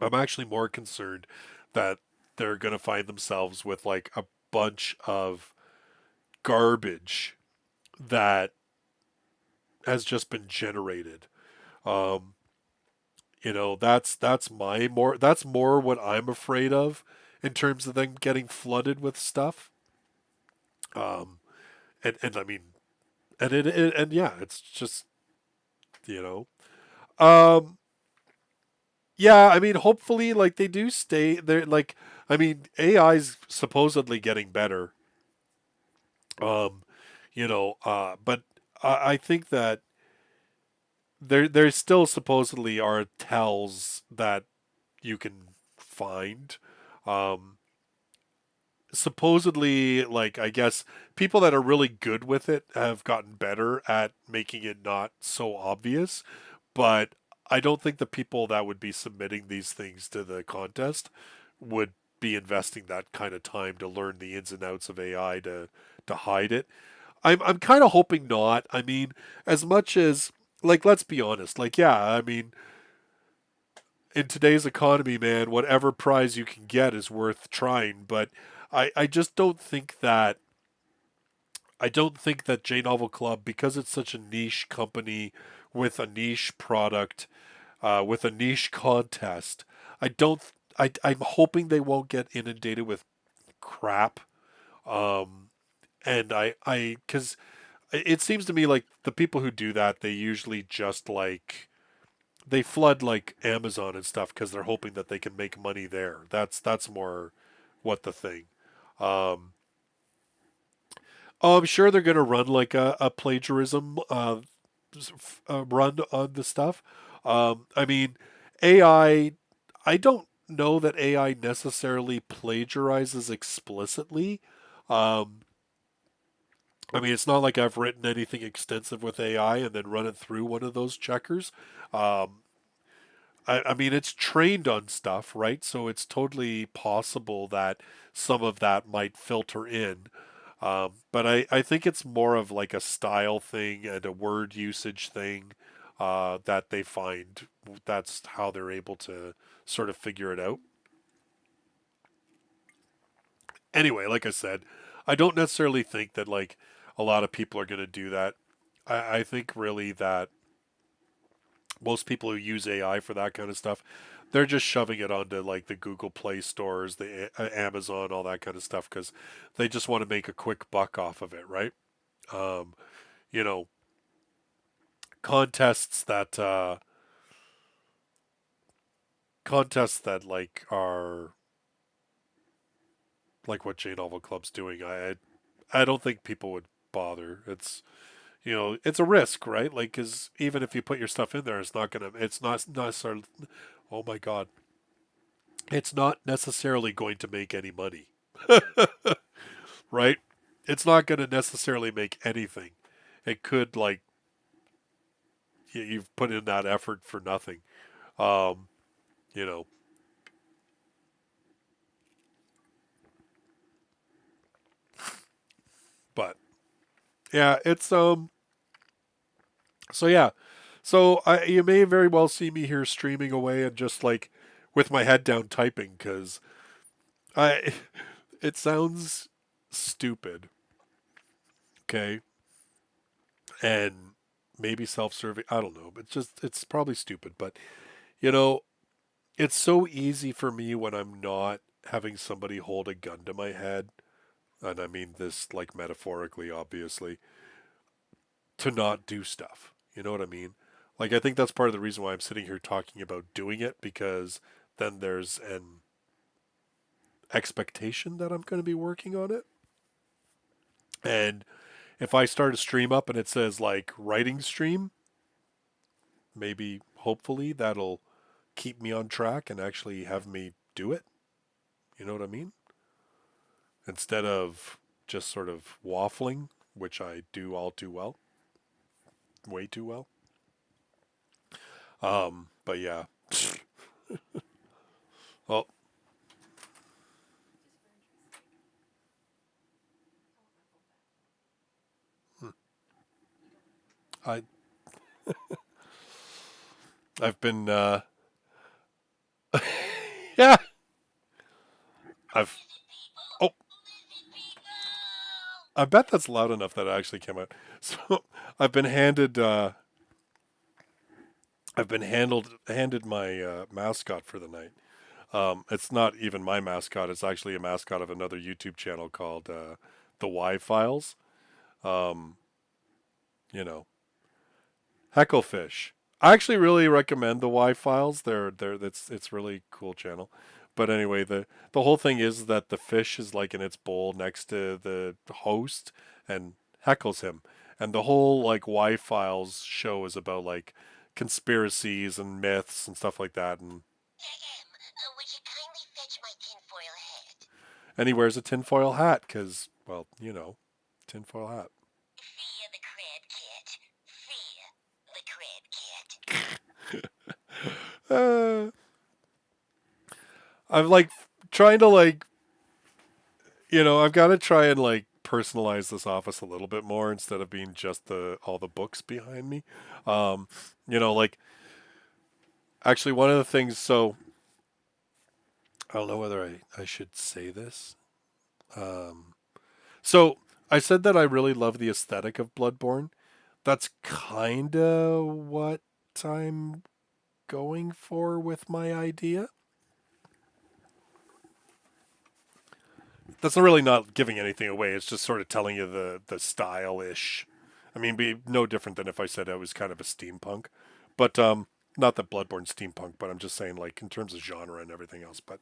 I'm actually more concerned that they're going to find themselves with like a bunch of garbage that has just been generated. Um, that's more what I'm afraid of in terms of them getting flooded with stuff. Um, and I mean, And yeah, it's just you know. Um, yeah, I mean, hopefully, like they do stay there. Like, I mean, AI's supposedly getting better. Um, but I think that there still supposedly are tells that you can find. Um, Supposedly, like I guess people that are really good with it have gotten better at making it not so obvious, but I don't think the people that would be submitting these things to the contest would be investing that kind of time to learn the ins and outs of AI to hide it. I'm kind of hoping not. I mean, as much as like let's be honest, like yeah, I mean, in today's economy, man, whatever prize you can get is worth trying, but I just don't think that J Novel Club, because it's such a niche company with a niche product, with a niche contest, I don't. I'm hoping they won't get inundated with crap. Um, because it seems to me like the people who do that, they usually just like they flood like Amazon and stuff because they're hoping that they can make money there. That's more what the thing. Um, oh, I'm sure they're going to run like a plagiarism run on the stuff. I mean, I don't know that AI necessarily plagiarizes explicitly. Um, I mean, it's not like I've written anything extensive with AI and then run it through one of those checkers. Um, I mean, it's trained on stuff, right? So it's totally possible that some of that might filter in. But I think it's more of like a style thing and a word usage thing that they find. That's how they're able to sort of figure it out. Anyway, like I said, I don't necessarily think that like a lot of people are going to do that. I think really that most people who use AI for that kind of stuff, they're just shoving it onto like the Google Play stores, the Amazon, all that kind of stuff because they just want to make a quick buck off of it, right? Um, you know, contests that like are like what J Novel Club's doing. I don't think people would bother. It's it's a risk, right? Like, because even if you put your stuff in there, it's not necessarily. Oh my God, it's not necessarily going to make any money, right? It's not going to necessarily make anything. It could like you've put in that effort for nothing. Um, you know, but yeah, it's so yeah, you may very well see me here streaming away and just like with my head down typing because I it sounds stupid, okay, and maybe self-serving. I don't know, but it's probably stupid, but you know, it's so easy for me when I'm not having somebody hold a gun to my head, and I mean this like metaphorically, obviously, to not do stuff. You know what I mean? Like, I think that's part of the reason why I'm sitting here talking about doing it because then there's an expectation that I'm going to be working on it. And if I start a stream up and it says like writing stream, maybe hopefully that'll keep me on track and actually have me do it. You know what I mean? Instead of just sort of waffling, which I do all too well, way too well. But yeah. Well, I I've been yeah, I've oh, I bet that's loud enough that it actually came out. So I've been handed handed my mascot for the night. It's not even my mascot. It's actually a mascot of another YouTube channel called the Y Files. Um, you know, Hecklefish. I actually really recommend the Y files. It's really cool channel. But anyway, the whole thing is that the fish is like in its bowl next to the host and heckles him. And the whole like Y files show is about like conspiracies and myths and stuff like that. Would you kindly fetch my tinfoil hat? And he wears a tinfoil hat because, well, you know, tinfoil hat. Fear the crab cat. Fear the crab cat. Uh, I'm like trying to like, I've got to try and like personalize this office a little bit more instead of being just the all the books behind me. Um, like actually one of the things. So I don't know whether I should say this. Um, so I said that I really love the aesthetic of Bloodborne. That's kind of what I'm going for with my idea. That's not really not giving anything away. It's just sort of telling you the style ish. I mean, be no different than if I said I was kind of a steampunk, but not that Bloodborne steampunk, but I'm just saying like in terms of genre and everything else. But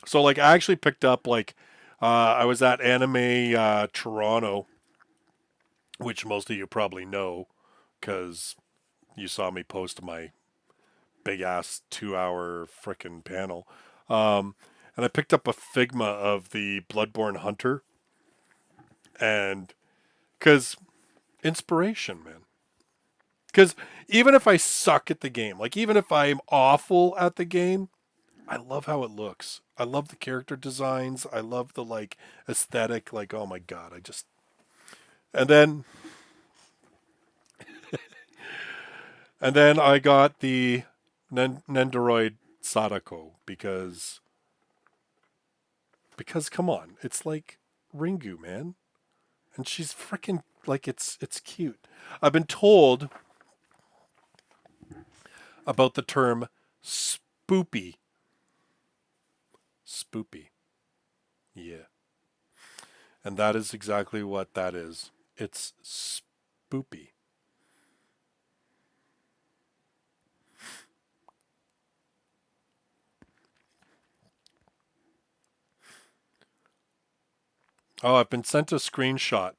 so like I actually picked up like I was at Anime Toronto, which most of you probably know because you saw me post my big ass 2 hour frickin' panel. Um, and I picked up a Figma of the Bloodborne Hunter, and because inspiration, man. Because even if I suck at the game, like even if I'm awful at the game, I love how it looks. I love the character designs. I love the like aesthetic. Like, oh my god, I just. And then, I got the Nendoroid Sadako because come on, it's like Ringu, man, and she's freaking like it's cute. I've been told about the term spoopy. Spoopy. Yeah. And that is exactly what that is. It's spoopy. Oh, I've been sent a screenshot.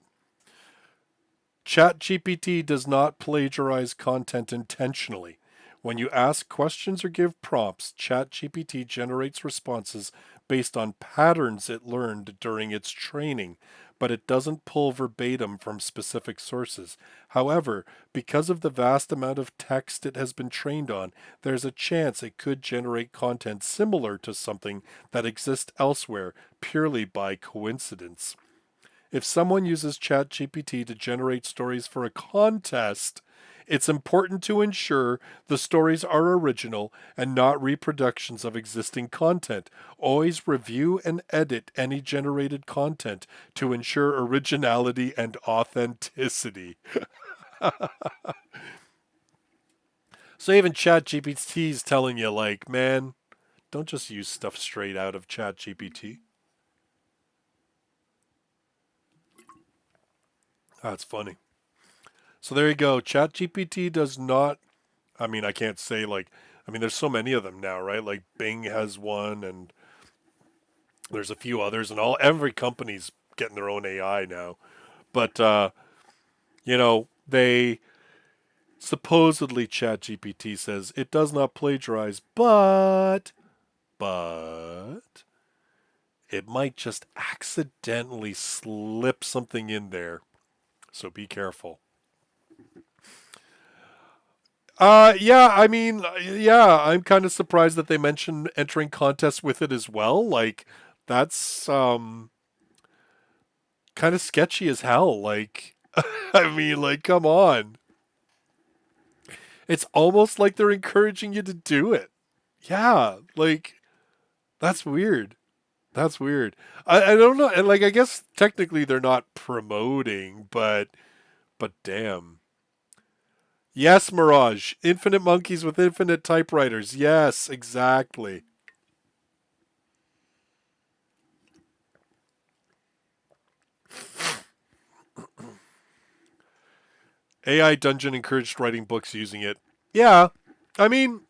ChatGPT does not plagiarize content intentionally. When you ask questions or give prompts, ChatGPT generates responses based on patterns it learned during its training, but it doesn't pull verbatim from specific sources. However, because of the vast amount of text it has been trained on, there's a chance it could generate content similar to something that exists elsewhere purely by coincidence. If someone uses ChatGPT to generate stories for a contest, it's important to ensure the stories are original and not reproductions of existing content. Always review and edit any generated content to ensure originality and authenticity. So even ChatGPT is telling you, like, man, don't just use stuff straight out of ChatGPT. That's funny. So there you go. ChatGPT does not. I mean, I can't say like. I mean, there's so many of them now, right? Like Bing has one, and there's a few others, and every company's getting their own AI now. But they supposedly ChatGPT says it does not plagiarize, but it might just accidentally slip something in there. So be careful. Yeah, I mean, yeah, I'm kind of surprised that they mentioned entering contests with it as well. Like, that's kind of sketchy as hell. Like, I mean, like, come on. It's almost like they're encouraging you to do it. Yeah, like, that's weird. That's weird. I don't know. And, like, I guess technically they're not promoting, but damn. Yes, Mirage. Infinite monkeys with infinite typewriters. Yes, exactly. AI Dungeon encouraged writing books using it. Yeah, I mean,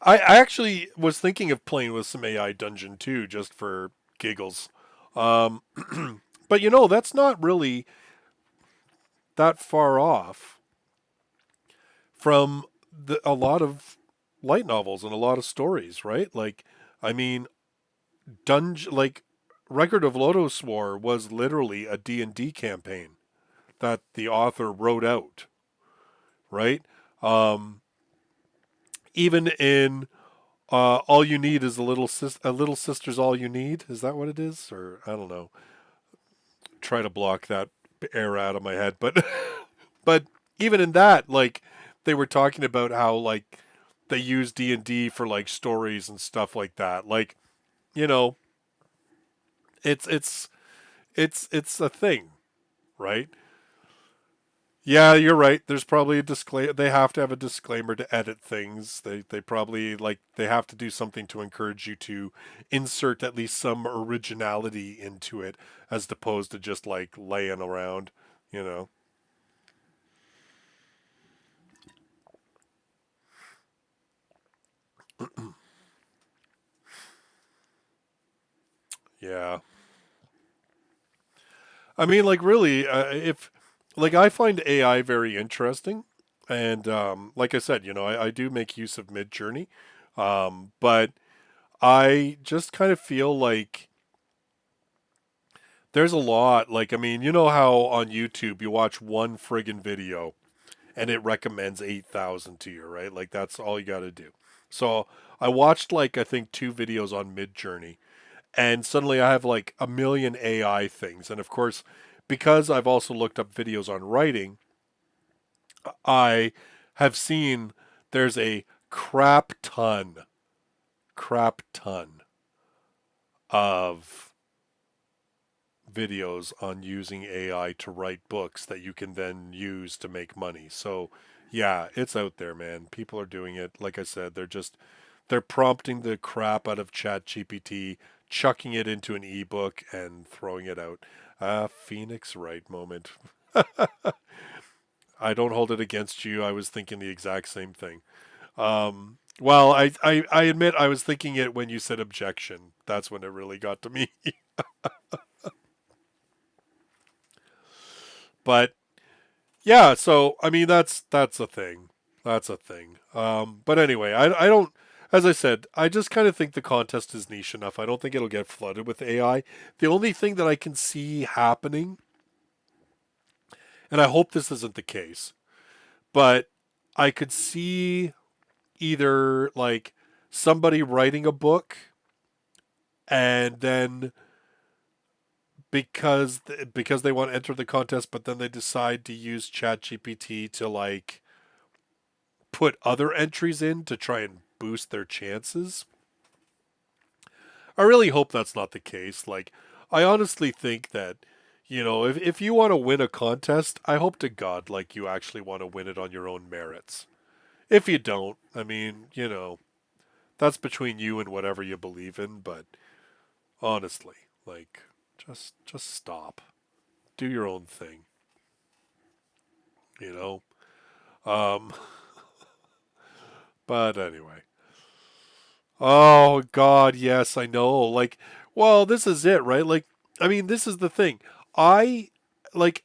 I actually was thinking of playing with some AI Dungeon too, just for giggles. Um, but that's not really that far off from a lot of light novels and a lot of stories, right? Like, I mean, like Record of Lodoss War was literally a D&D campaign that the author wrote out, right? Um, even in All You Need is a little sister's all you need. Is that what it is? Or I don't know. Try to block that error out of my head, but but even in that, like they were talking about how like they use D&D for like stories and stuff like that. Like, you know, it's it's it's a thing, right? Yeah, you're right. There's probably a disclaimer. They have to have a disclaimer to edit things. They probably like they have to do something to encourage you to insert at least some originality into it, as opposed to just like laying around. You know. Yeah. I mean, like really, if like I find AI very interesting, and like I said, I do make use of Mid Journey, but I just kind of feel like there's a lot. Like, I mean, you know how on YouTube you watch one friggin' video and it recommends 8,000 to you, right? Like, that's all you got to do. So I watched like I think two videos on Mid Journey, and suddenly I have like a million AI things. And of course, because I've also looked up videos on writing, I have seen there's a crap ton of videos on using AI to write books that you can then use to make money. So, yeah, it's out there, man. People are doing it. Like I said, they're prompting the crap out of ChatGPT, chucking it into an ebook and throwing it out. Phoenix Wright moment. I don't hold it against you. I was thinking the exact same thing. Well, I admit I was thinking it when you said objection. That's when it really got to me. But yeah, so I mean that's a thing. That's a thing. But anyway, I don't. As I said, I just kind of think the contest is niche enough. I don't think it'll get flooded with AI. The only thing that I can see happening, and I hope this isn't the case, but I could see either like somebody writing a book and then because they want to enter the contest, but then they decide to use ChatGPT to like put other entries in to try and boost their chances. I really hope that's not the case. Like, I honestly think that, if you want to win a contest, I hope to God, like, you actually want to win it on your own merits. If you don't, I mean, that's between you and whatever you believe in, but honestly, like, just stop. Do your own thing, you know? Um, but anyway. Oh God, yes, I know. Like, well, this is it, right? Like, I mean, this is the thing. I like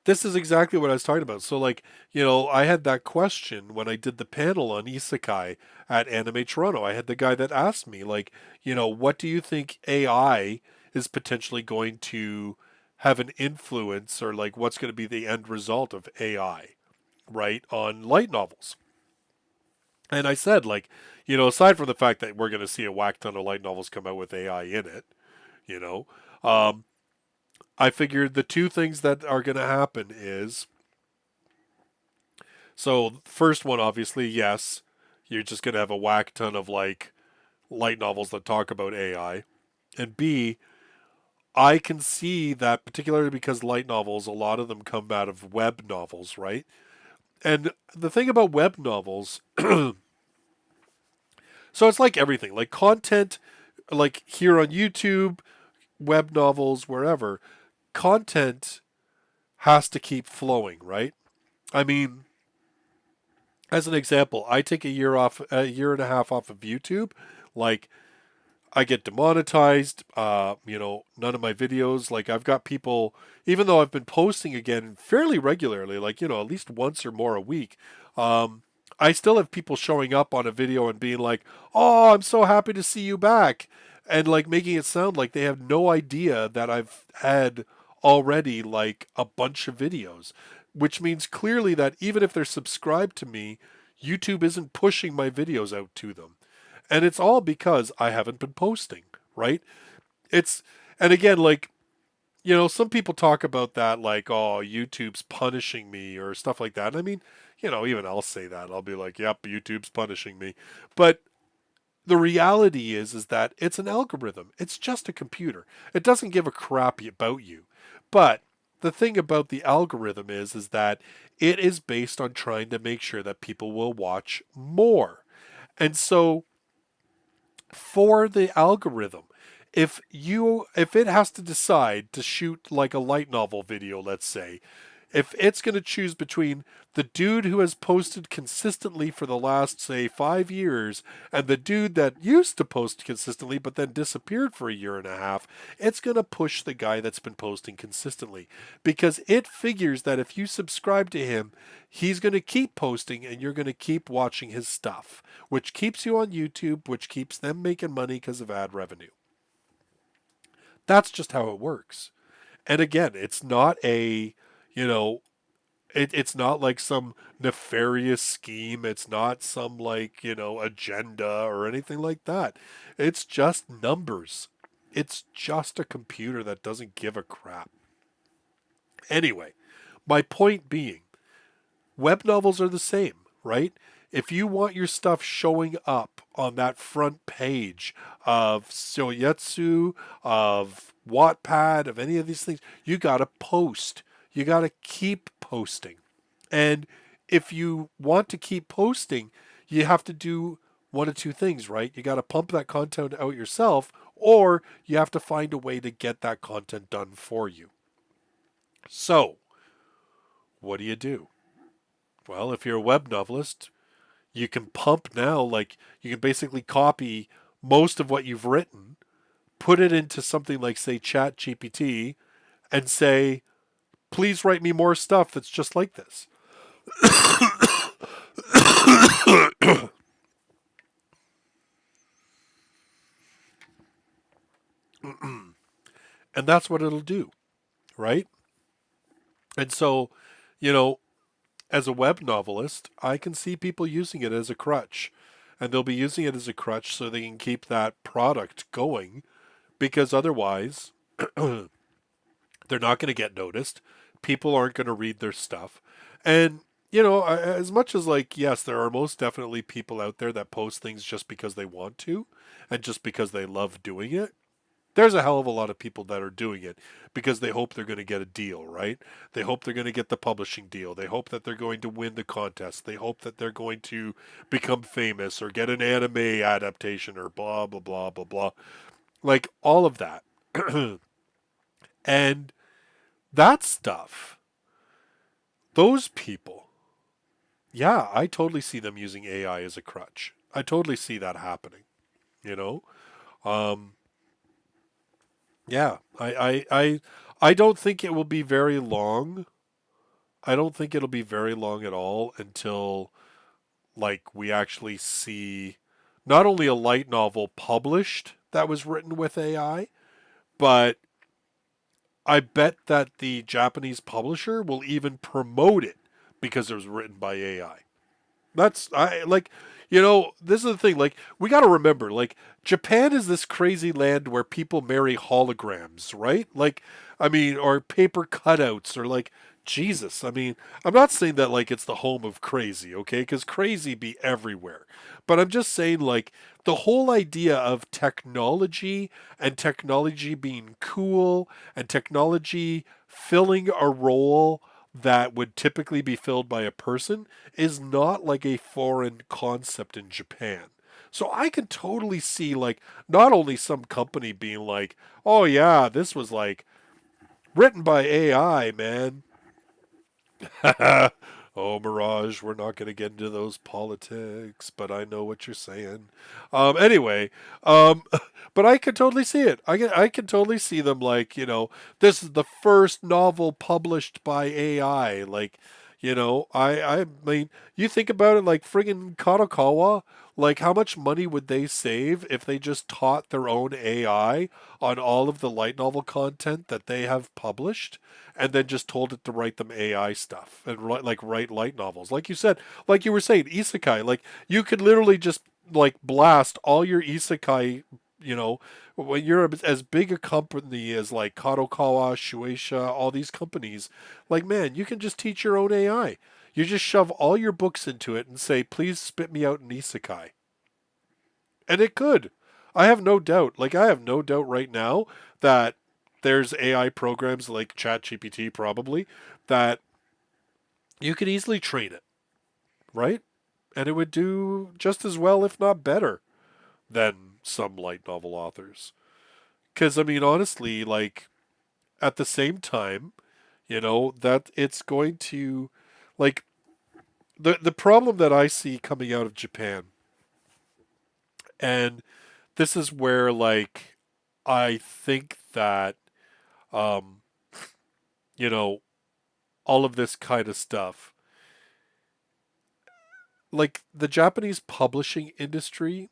this is exactly what I was talking about. So, like, I had that question when I did the panel on Isekai at Anime Toronto. I had the guy that asked me, like, what do you think AI is potentially going to have an influence, or like, what's going to be the end result of AI, right, on light novels? And I said, like, aside from the fact that we're going to see a whack ton of light novels come out with AI in it, you know, um, I figured the two things that are going to happen is so, first one, obviously, yes, you're just going to have a whack ton of like light novels that talk about AI. And B, I can see that particularly because light novels, a lot of them come out of web novels, right? And the thing about web novels, so it's like everything, like content, like here on YouTube, web novels, wherever. content has to keep flowing, right? I mean, as an example, I take a year and a half off of YouTube. Like, I get demonetized. None of my videos, like, I've got people, even though I've been posting again fairly regularly, like, at least once or more a week, um, I still have people showing up on a video and being like, oh, I'm so happy to see you back. And like making it sound like they have no idea that I've had already like a bunch of videos, which means clearly that even if they're subscribed to me, YouTube isn't pushing my videos out to them. And it's all because I haven't been posting, right? It's, and again, like, some people talk about that, like, oh, YouTube's punishing me or stuff like that. And I mean, even I'll say that. I'll be like, yep, YouTube's punishing me. But the reality is that it's an algorithm. It's just a computer. It doesn't give a crap about you. But the thing about the algorithm is that it is based on trying to make sure that people will watch more. And so for the algorithm, if it has to decide to shoot like a light novel video, let's say, if it's going to choose between the dude who has posted consistently for the last, say, 5 years and the dude that used to post consistently but then disappeared for a year and a half, it's going to push the guy that's been posting consistently because it figures that if you subscribe to him, he's going to keep posting and you're going to keep watching his stuff, which keeps you on YouTube, which keeps them making money because of ad revenue. That's just how it works. And again, it's not you know, it's not like some nefarious scheme. It's not some like, agenda or anything like that. It's just numbers. It's just a computer that doesn't give a crap. Anyway, my point being, web novels are the same, right? If you want your stuff showing up on that front page of Soyetsu, of Wattpad, of any of these things, you got to post. You got to keep posting. And if you want to keep posting, you have to do one of two things, right? You got to pump that content out yourself, or you have to find a way to get that content done for you. So, what do you do? Well, if you're a web novelist, you can pump now, like you can basically copy most of what you've written, put it into something like, say, Chat GPT, and say, please write me more stuff that's just like this. And that's what it'll do, right? And so, you know, as a web novelist, I can see people using it as a crutch. And they'll be using it as a crutch so they can keep that product going because otherwise they're not going to get noticed. People aren't going to read their stuff. And, as much as like, yes, there are most definitely people out there that post things just because they want to and just because they love doing it. There's a hell of a lot of people that are doing it because they hope they're going to get a deal, right? They hope they're going to get the publishing deal. They hope that they're going to win the contest. They hope that they're going to become famous or get an anime adaptation or blah, blah, blah, blah, blah. Like all of that. And that stuff, those people, yeah, I totally see them using AI as a crutch. I totally see that happening, you know? Um, yeah, I don't think it will be very long. I don't think it'll be very long at all until like we actually see not only a light novel published that was written with AI, but I bet that the Japanese publisher will even promote it because it was written by AI. That's I like this is the thing, like we got to remember, like Japan is this crazy land where people marry holograms, right? Like I mean, or paper cutouts or like Jesus. I mean, I'm not saying that like it's the home of crazy, okay? Cuz crazy be everywhere. But I'm just saying like the whole idea of technology and technology being cool and technology filling a role that would typically be filled by a person is not like a foreign concept in Japan. So I can totally see like not only some company being like, "Oh yeah, this was like Written by AI, man. Oh, Mirage, we're not going to get into those politics, but I know what you're saying. Anyway, um, but I can totally see it. I can totally see them like, this is the first novel published by AI. Like, I mean, you think about it like friggin' Kadokawa, like how much money would they save if they just taught their own AI on all of the light novel content that they have published? And then just told it to write them AI stuff and write light novels. Like you said, like you were saying, isekai. Like you could literally just like blast all your isekai. You know, when you're as big a company as like Kadokawa, Shueisha, all these companies, like man, you can just teach your own AI. You just shove all your books into it and say, please spit me out an isekai. And it could. I have no doubt. Like I have no doubt right now that there's AI programs like ChatGPT probably that you could easily train it, right? And it would do just as well, if not better, than some light novel authors. Because I mean, honestly, like at the same time, that it's going to, like, the problem that I see coming out of Japan, and this is where like I think that um, you know, all of this kind of stuff. Like the Japanese publishing industry,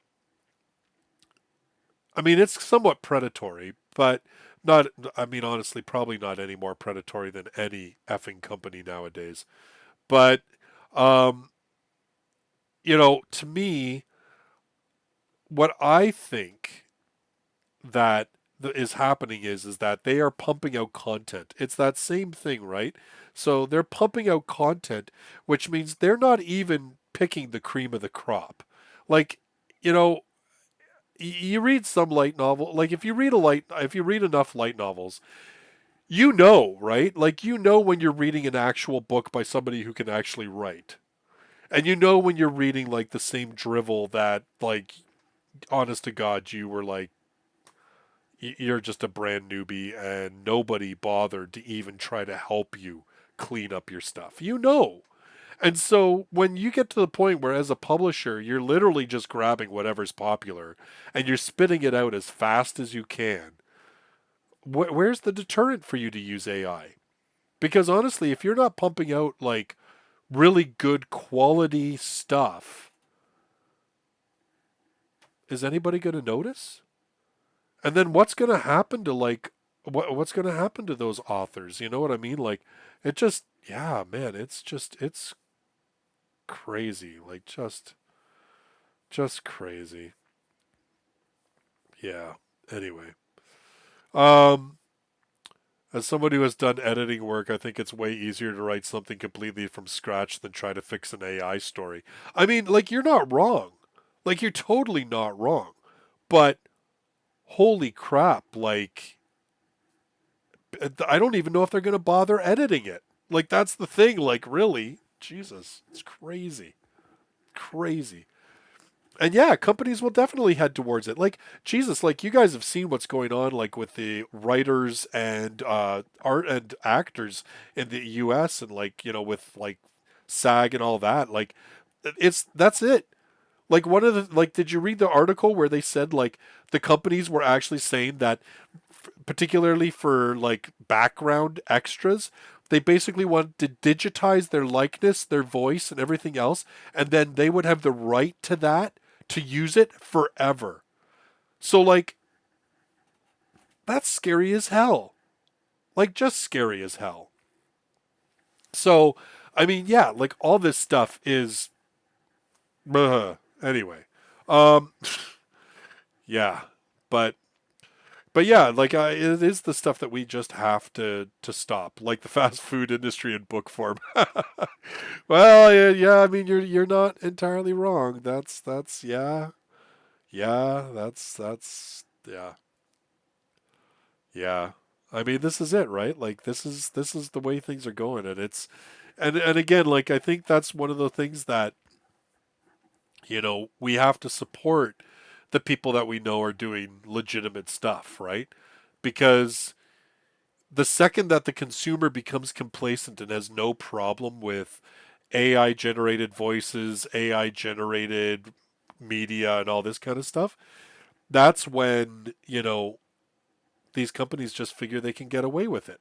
I mean, it's somewhat predatory, but not, I mean, honestly, probably not any more predatory than any effing company nowadays. But, um, to me, what I think that is happening is that they are pumping out content. It's that same thing, right? So they're pumping out content, which means they're not even picking the cream of the crop. Like, you know, you read some light novel, like if you read enough light novels, right? Like when you're reading an actual book by somebody who can actually write. And when you're reading like the same drivel that like honest to God you were like you're just a brand newbie and nobody bothered to even try to help you clean up your stuff. And so when you get to the point where as a publisher, you're literally just grabbing whatever's popular and you're spitting it out as fast as you can, where's the deterrent for you to use AI? Because honestly, if you're not pumping out like really good quality stuff, is anybody going to notice? And then what's going to happen to like what's going to happen to those authors? You know what I mean? Like it just yeah, man, it's crazy. Like just crazy. Yeah. Anyway, um as somebody who has done editing work, I think it's way easier to write something completely from scratch than try to fix an AI story. I mean, like you're not wrong. Like you're totally not wrong. But holy crap, like I don't even know if they're going to bother editing it. Like that's the thing, like really, Jesus, it's crazy. Crazy. And yeah, companies will definitely head towards it. Like Jesus, like you guys have seen what's going on, like with the writers and art and actors in the U.S. and like with like SAG and all that. Like that's it. Like one of the like, did you read the article where they said like the companies were actually saying that, particularly for like background extras, they basically wanted to digitize their likeness, their voice, and everything else, and then they would have the right to that to use it forever. So like that's scary as hell. Like just scary as hell. So I mean, yeah, like all this stuff is anyway. Um yeah, but yeah, like it is the stuff that we just have to stop, like the fast food industry in book form. Well, yeah, yeah. I mean, you're not entirely wrong. That's yeah, yeah. That's yeah, yeah. I mean, this is it, right? Like this is the way things are going, and it's and again, like I think that's one of the things that we have to support the people that we know are doing legitimate stuff, right? Because the second that the consumer becomes complacent and has no problem with AI generated voices, AI generated media, and all this kind of stuff, that's when, these companies just figure they can get away with it.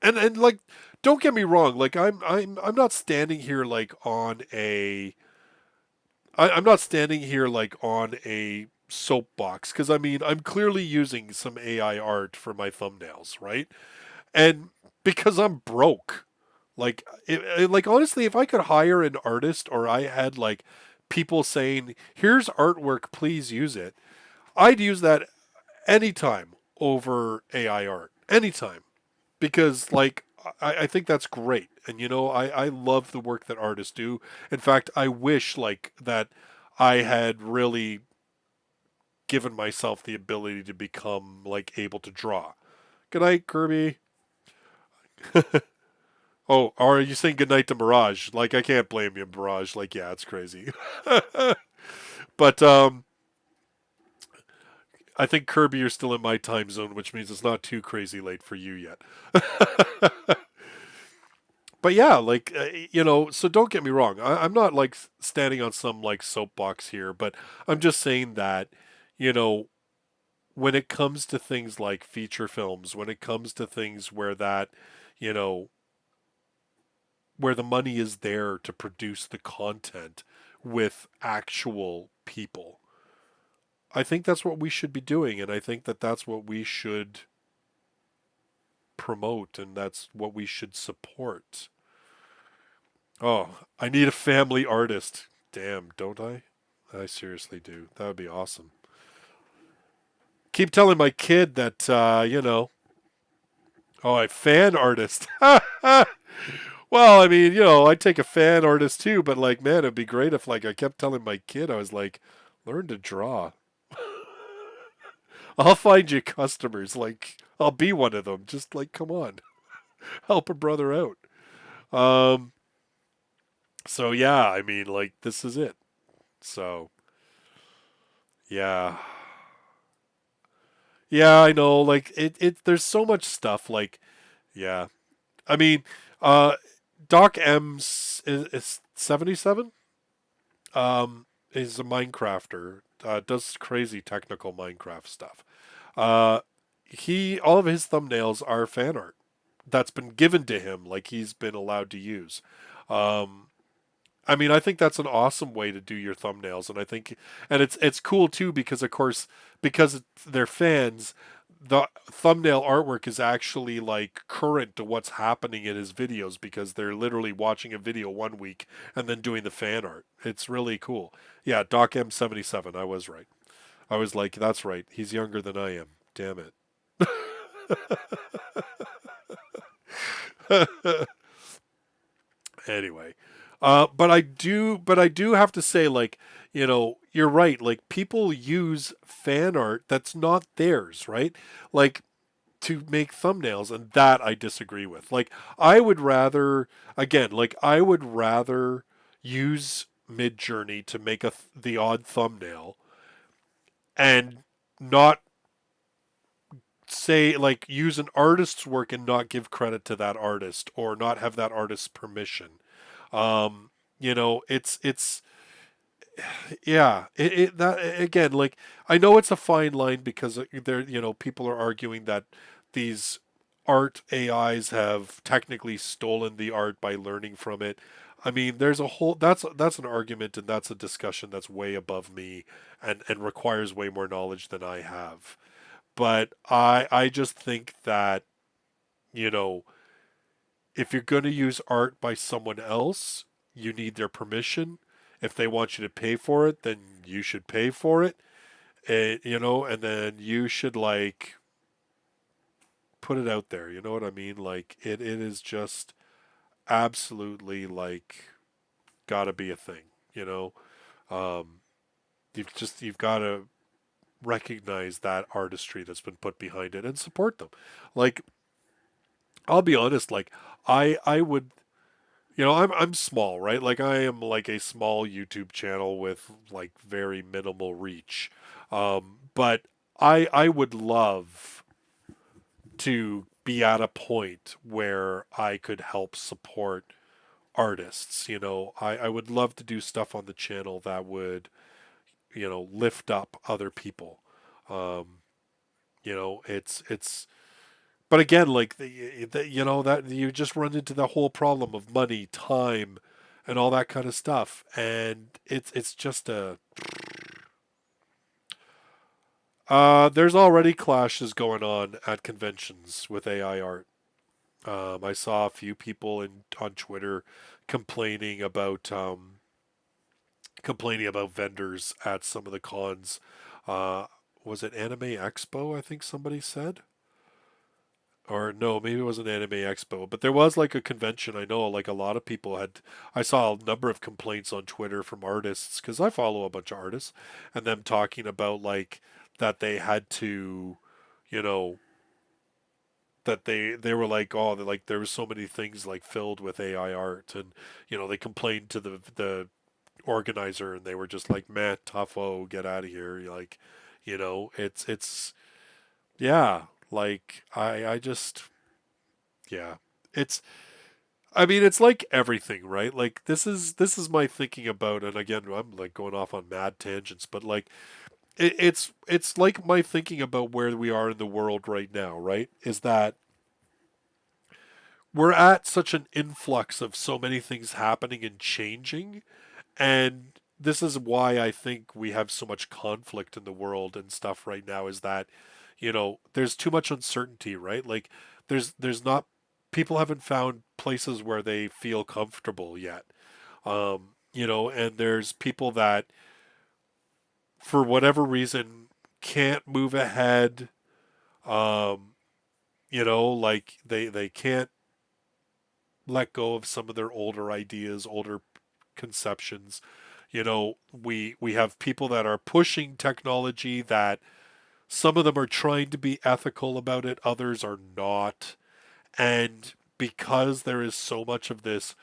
And like, don't get me wrong, like I'm not standing here like on a I'm not standing here like on a soapbox, because I mean I'm clearly using some AI art for my thumbnails, right? And because I'm broke, like honestly, if I could hire an artist, or I had like people saying, "Here's artwork, please use it," I'd use that anytime over AI art, anytime, because like I think that's great, and I love the work that artists do. In fact, I wish like that I had really given myself the ability to become like able to draw. Good night, Kirby. Oh, are you saying goodnight to Mirage? Like, I can't blame you, Mirage. Like, yeah, it's crazy. But I think, Kirby, you're still in my time zone, which means it's not too crazy late for you yet. But yeah, like, so don't get me wrong. I'm not like standing on some like soapbox here, but I'm just saying that, you know, when it comes to things like feature films, when it comes to things you know, where the money is there to produce the content with actual people. I think that's what we should be doing, and I think that that's what we should promote, and that's what we should support. Oh, I need a family artist. Damn, don't I? I seriously do. That would be awesome. Keep telling my kid that, oh, a fan artist. Well, I mean, I'd take a fan artist too, but like, man, it'd be great if like I kept telling my kid, I was like, learn to draw. I'll find you customers. Like, I'll be one of them. Just like, come on, help a brother out. Um, so yeah, I mean, like, this is it. So yeah, yeah, I know. Like, there's so much stuff. Like, yeah, I mean, uh, Doc M's is 77. Is a Minecrafter. Does crazy technical Minecraft stuff. Uh, all of his thumbnails are fan art that's been given to him, like he's been allowed to use. Um, I mean, I think that's an awesome way to do your thumbnails, and I think, and it's cool too because of course because they're fans, the thumbnail artwork is actually like current to what's happening in his videos because they're literally watching a video one week and then doing the fan art. It's really cool. Yeah, Doc M77. I was right. I was like, that's right. He's younger than I am. Damn it. Anyway, but I do have to say, like, you're right. Like, people use fan art that's not theirs, right? Like, to make thumbnails, and that I disagree with. Like, I would rather, again, like, I would rather use Midjourney to make the odd thumbnail and not say like use an artist's work and not give credit to that artist or not have that artist's permission. Um, it's yeah, that again, like I know it's a fine line because there, people are arguing that these art AIs have technically stolen the art by learning from it. I mean, there's a whole that's an argument, and that's a discussion that's way above me and requires way more knowledge than I have. But I just think that, you know, if you're going to use art by someone else, you need their permission. If they want you to pay for it, then you should pay for it. And then you should like put it out there. You know what I mean? Like it is just absolutely like got to be a thing, you know? Um, you've got to recognize that artistry that's been put behind it and support them. Like, I'll be honest, like I would, I'm small, right? Like I am like a small YouTube channel with like very minimal reach. But I would love to be at a point where I could help support artists. I would love to do stuff on the channel that would, lift up other people. Um, it's but again, like that you just run into the whole problem of money, time, and all that kind of stuff, and it's just a there's already clashes going on at conventions with AI art. I saw a few people on Twitter complaining about um, complaining about vendors at some of the cons. Uh, was it Anime Expo? I think somebody said, or no, maybe it was an Anime Expo. But there was like a convention. I know, like a lot of people had. I saw a number of complaints on Twitter from artists because I follow a bunch of artists, and them talking about like that they had to, you know, that they were like, oh, like there was so many things like filled with AI art, and they complained to the organizer, and they were just like, man, tougho, get out of here. Like, it's yeah, like I just yeah, it's I mean it's like everything, right? Like this is my thinking about, and again I'm like going off on mad tangents, but like it's like my thinking about where we are in the world right now, right? Is that we're at such an influx of so many things happening and changing. And this is why I think we have so much conflict in the world and stuff right now, is that, there's too much uncertainty, right? Like there's not people haven't found places where they feel comfortable yet. And there's people that for whatever reason can't move ahead. Um, like they can't let go of some of their older ideas, older conceptions. We have people that are pushing technology that some of them are trying to be ethical about it, others are not. And because there is so much of this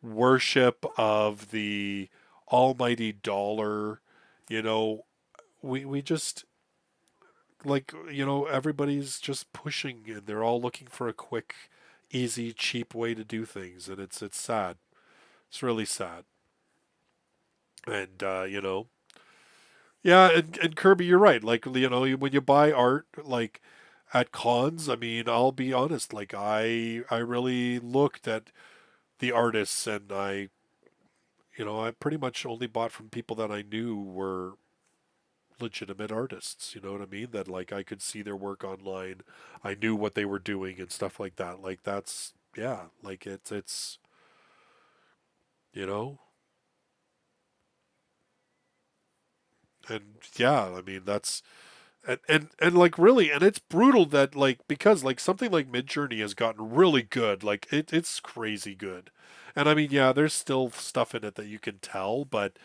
worship of the almighty dollar, you know, we just like, everybody's just pushing and they're all looking for a quick, easy, cheap way to do things, and it's sad. It's really sad. And yeah, and Kirby, you're right. Like, when you buy art, like at cons, I mean, I'll be honest. Like, I really looked at the artists, and I pretty much only bought from people that I knew were legitimate artists. You know what I mean? That like I could see their work online. I knew what they were doing and stuff like that. Like that's yeah. Like it's you know, and yeah. I mean that's and like really, and it's brutal that like because like something like Midjourney has gotten really good. Like it's crazy good. And I mean yeah, there's still stuff in it that you can tell, but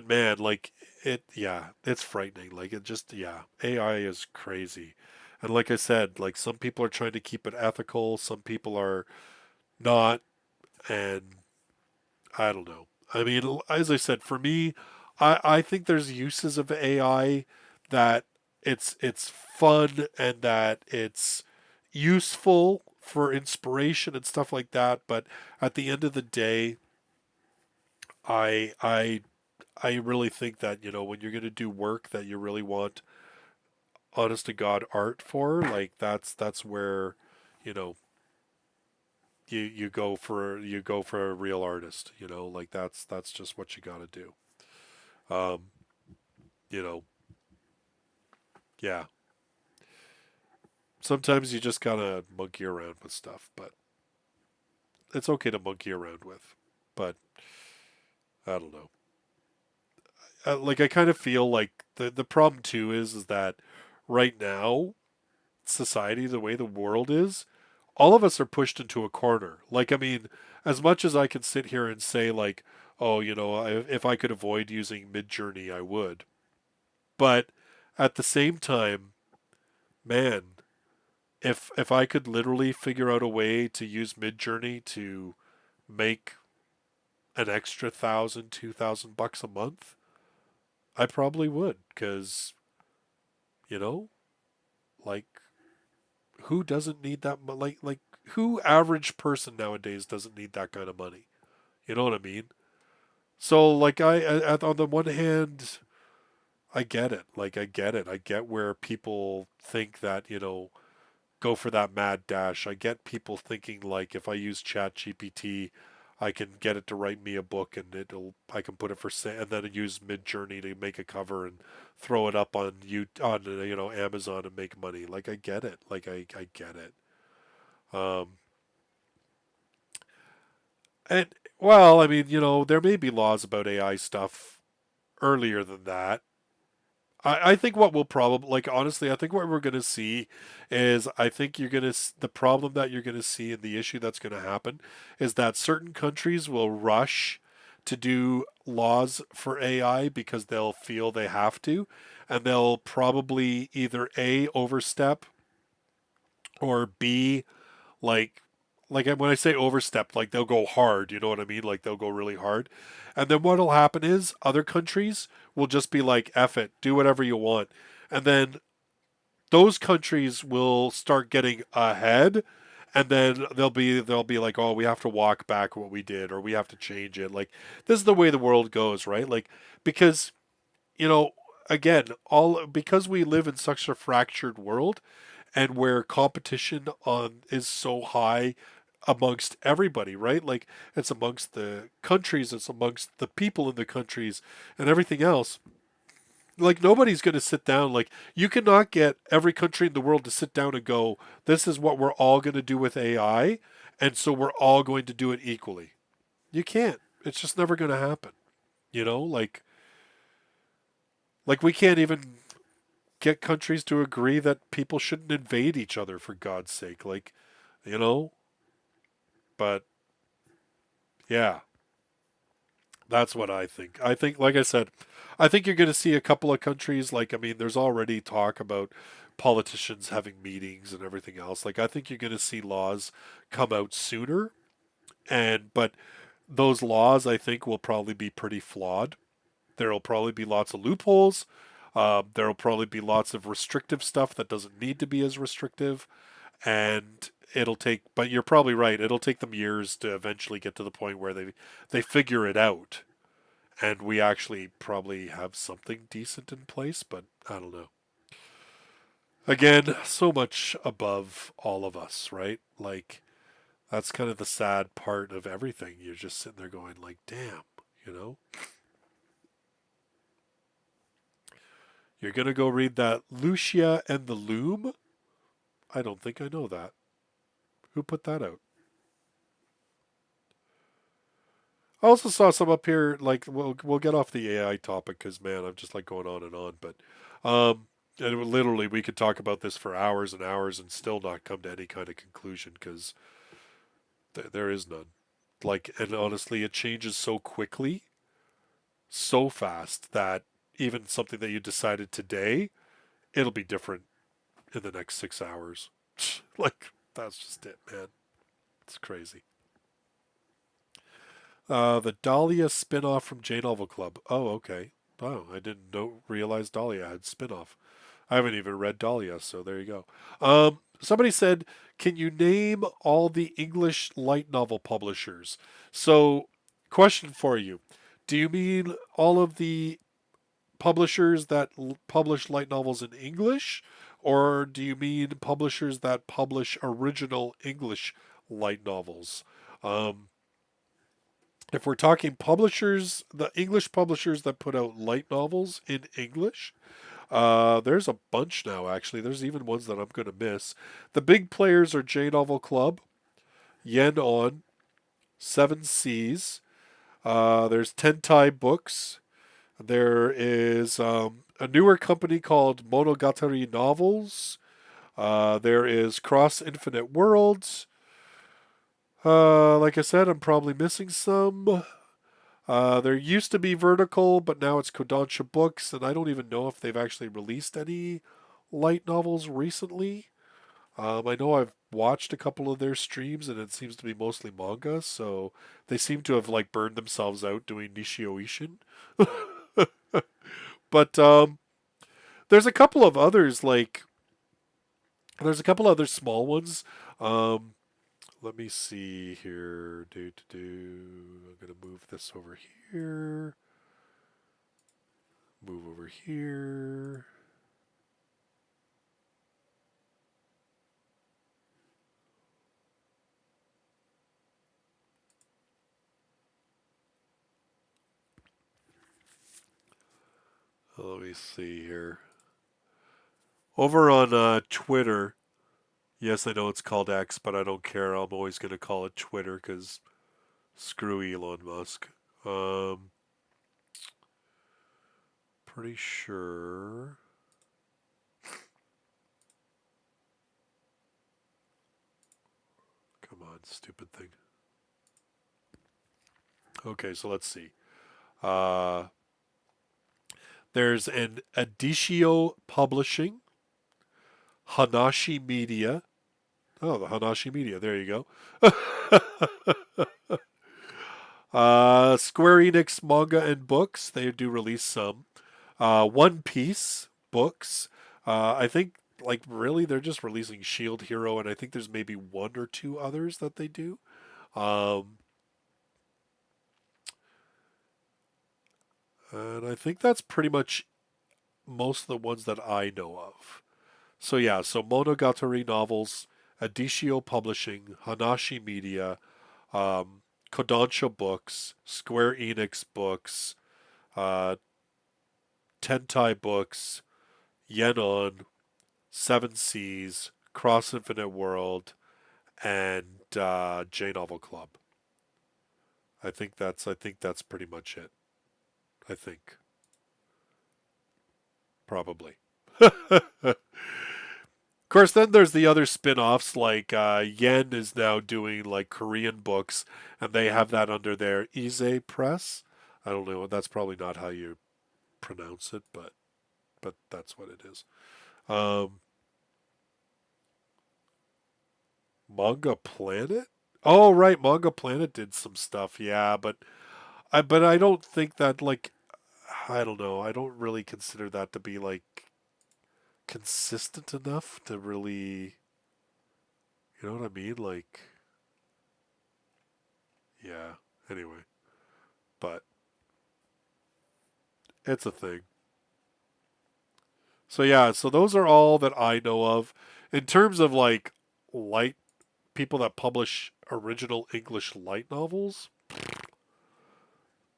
man, like yeah, it's frightening. Like it just yeah, AI is crazy. And like I said, like some people are trying to keep it ethical, some people are not, and I don't know. I mean, as I said, for me, I think there's uses of AI that it's fun and that it's useful for inspiration and stuff like that. But at the end of the day, I I I really think that when you're going to do work that you really want honest to God art for, like that's where you know you go for a real artist. Like that's just what you got to do. Um, you know, yeah. Sometimes you just gotta monkey around with stuff, but it's okay to monkey around with. But I don't know. Like I kind of feel like the problem too is that right now society, the way the world is, all of us are pushed into a corner. Like I mean, as much as I can sit here and say like, oh, if I could avoid using Midjourney, I would. But at the same time, man, if I could literally figure out a way to use Midjourney to make an extra 1,000, 2,000 bucks a month, I probably would. Because you know, like who doesn't need that? Like who average person nowadays doesn't need that kind of money? You know what I mean? So like on the one hand, I get it. Like I get it. I get where people think that, go for that mad dash. I get people thinking like if I use Chat GPT, I can get it to write me a book and I can put it for sale and then use Mid Journey to make a cover and throw it up on Amazon and make money. Like I get it. Like I get it. Um and well, I mean, there may be laws about AI stuff earlier than that. I think what we'll probably, like, honestly, I think what we're going to see is I think the problem that you're going to see and the issue that's going to happen is that certain countries will rush to do laws for AI because they'll feel they have to, and they'll probably either A, overstep, or B, like when I say overstep, like they'll go hard, you know what I mean? Like they'll go really hard. And then what'll happen is other countries will just be like, F it, do whatever you want. And then those countries will start getting ahead and then they'll be like, oh, we have to walk back what we did or we have to change it. Like this is the way the world goes, right? Like because, you know, again, all because we live in such a fractured world, and where competition on is so high amongst everybody, right? Like it's amongst the countries, it's amongst the people in the countries and everything else. Like nobody's going to sit down. Like you cannot get every country in the world to sit down and go, this is what we're all going to do with AI. And so we're all going to do it equally. You can't. It's just never going to happen. You know, like we can't even get countries to agree that people shouldn't invade each other for God's sake. Like, you know, but yeah, that's what I think. I think, like I said, I think you're going to see a couple of countries. Like, I mean, there's already talk about politicians having meetings and everything else. Like, I think you're going to see laws come out sooner. But those laws, I think, will probably be pretty flawed. There'll probably be lots of loopholes. There'll probably be lots of restrictive stuff that doesn't need to be as restrictive. And but you're probably right. It'll take them years to eventually get to the point where they figure it out, and we actually probably have something decent in place. But I don't know. Again, so much above all of us, right? Like that's kind of the sad part of everything. You're just sitting there going, like, damn, you know. You're gonna go read that Lucia and the Loom? I don't think I know that. Who put that out? I also saw some up here. Like we'll get off the AI topic because man, I'm just like going on and on. But literally we could talk about this for hours and hours and still not come to any kind of conclusion because there is none. Like and honestly, it changes so quickly, so fast that even something that you decided today, it'll be different in the next 6 hours. Like that's just it, man. It's crazy. The Dahlia spin-off from J Novel Club. Oh, okay. Oh, I didn't realize Dahlia had spin-off. I haven't even read Dahlia, so there you go. Somebody said, "Can you name all the English light novel publishers?" So, question for you: do you mean all of the publishers that publish light novels in English, or do you mean publishers that publish original English light novels? Um, if we're talking publishers, the English publishers that put out light novels in English, there's a bunch now, actually. There's even ones that I'm going to miss. The big players are J Novel Club, Yen On, Seven Seas. There's Tentai Books. There is a newer company called Monogatari Novels. There is Cross Infinite Worlds. Like I said, I'm probably missing some. There used to be Vertical, but now it's Kodansha Books, and I don't even know if they've actually released any light novels recently. I know I've watched a couple of their streams, and it seems to be mostly manga, so they seem to have like burned themselves out doing Nishio Ishin. But there's a couple of others like There's a couple other small ones. Um, Let me see here. I'm gonna move this over here. Move over here. Let me see here. Over on Twitter. Yes, I know it's called X, but I don't care. I'm always gonna call it Twitter because screw Elon Musk. Um, Pretty sure. Come on, stupid thing. Okay, so let's see. Uh, there's an Aditio Publishing, Hanashi Media. Oh, the Hanashi Media. There you go. Square Enix manga and books. They do release some. One Piece books. I think, like, really, they're just releasing Shield Hero, and I think there's maybe one or two others that they do. Um, and I think that's pretty much most of the ones that I know of. So yeah, so Monogatari novels, Aditio Publishing, Hanashi Media, um, Kodansha Books, Square Enix Books, uh, Tentai Books, Yenon, Seven Seas, Cross Infinite World, and J Novel Club. I think that's pretty much it. I think probably. Of course, then there's the other spin-offs like Yen is now doing like Korean books, and they have that under their Ize Press. I don't know. That's probably not how you pronounce it, but that's what it is. Um, Manga Planet. Oh right, Manga Planet did some stuff. Yeah, but I don't think that like I don't know. I don't really consider that to be like consistent enough to really, you know what I mean? Like, yeah. Anyway, but it's a thing. So yeah, so those are all that I know of in terms of like light people that publish original English light novels.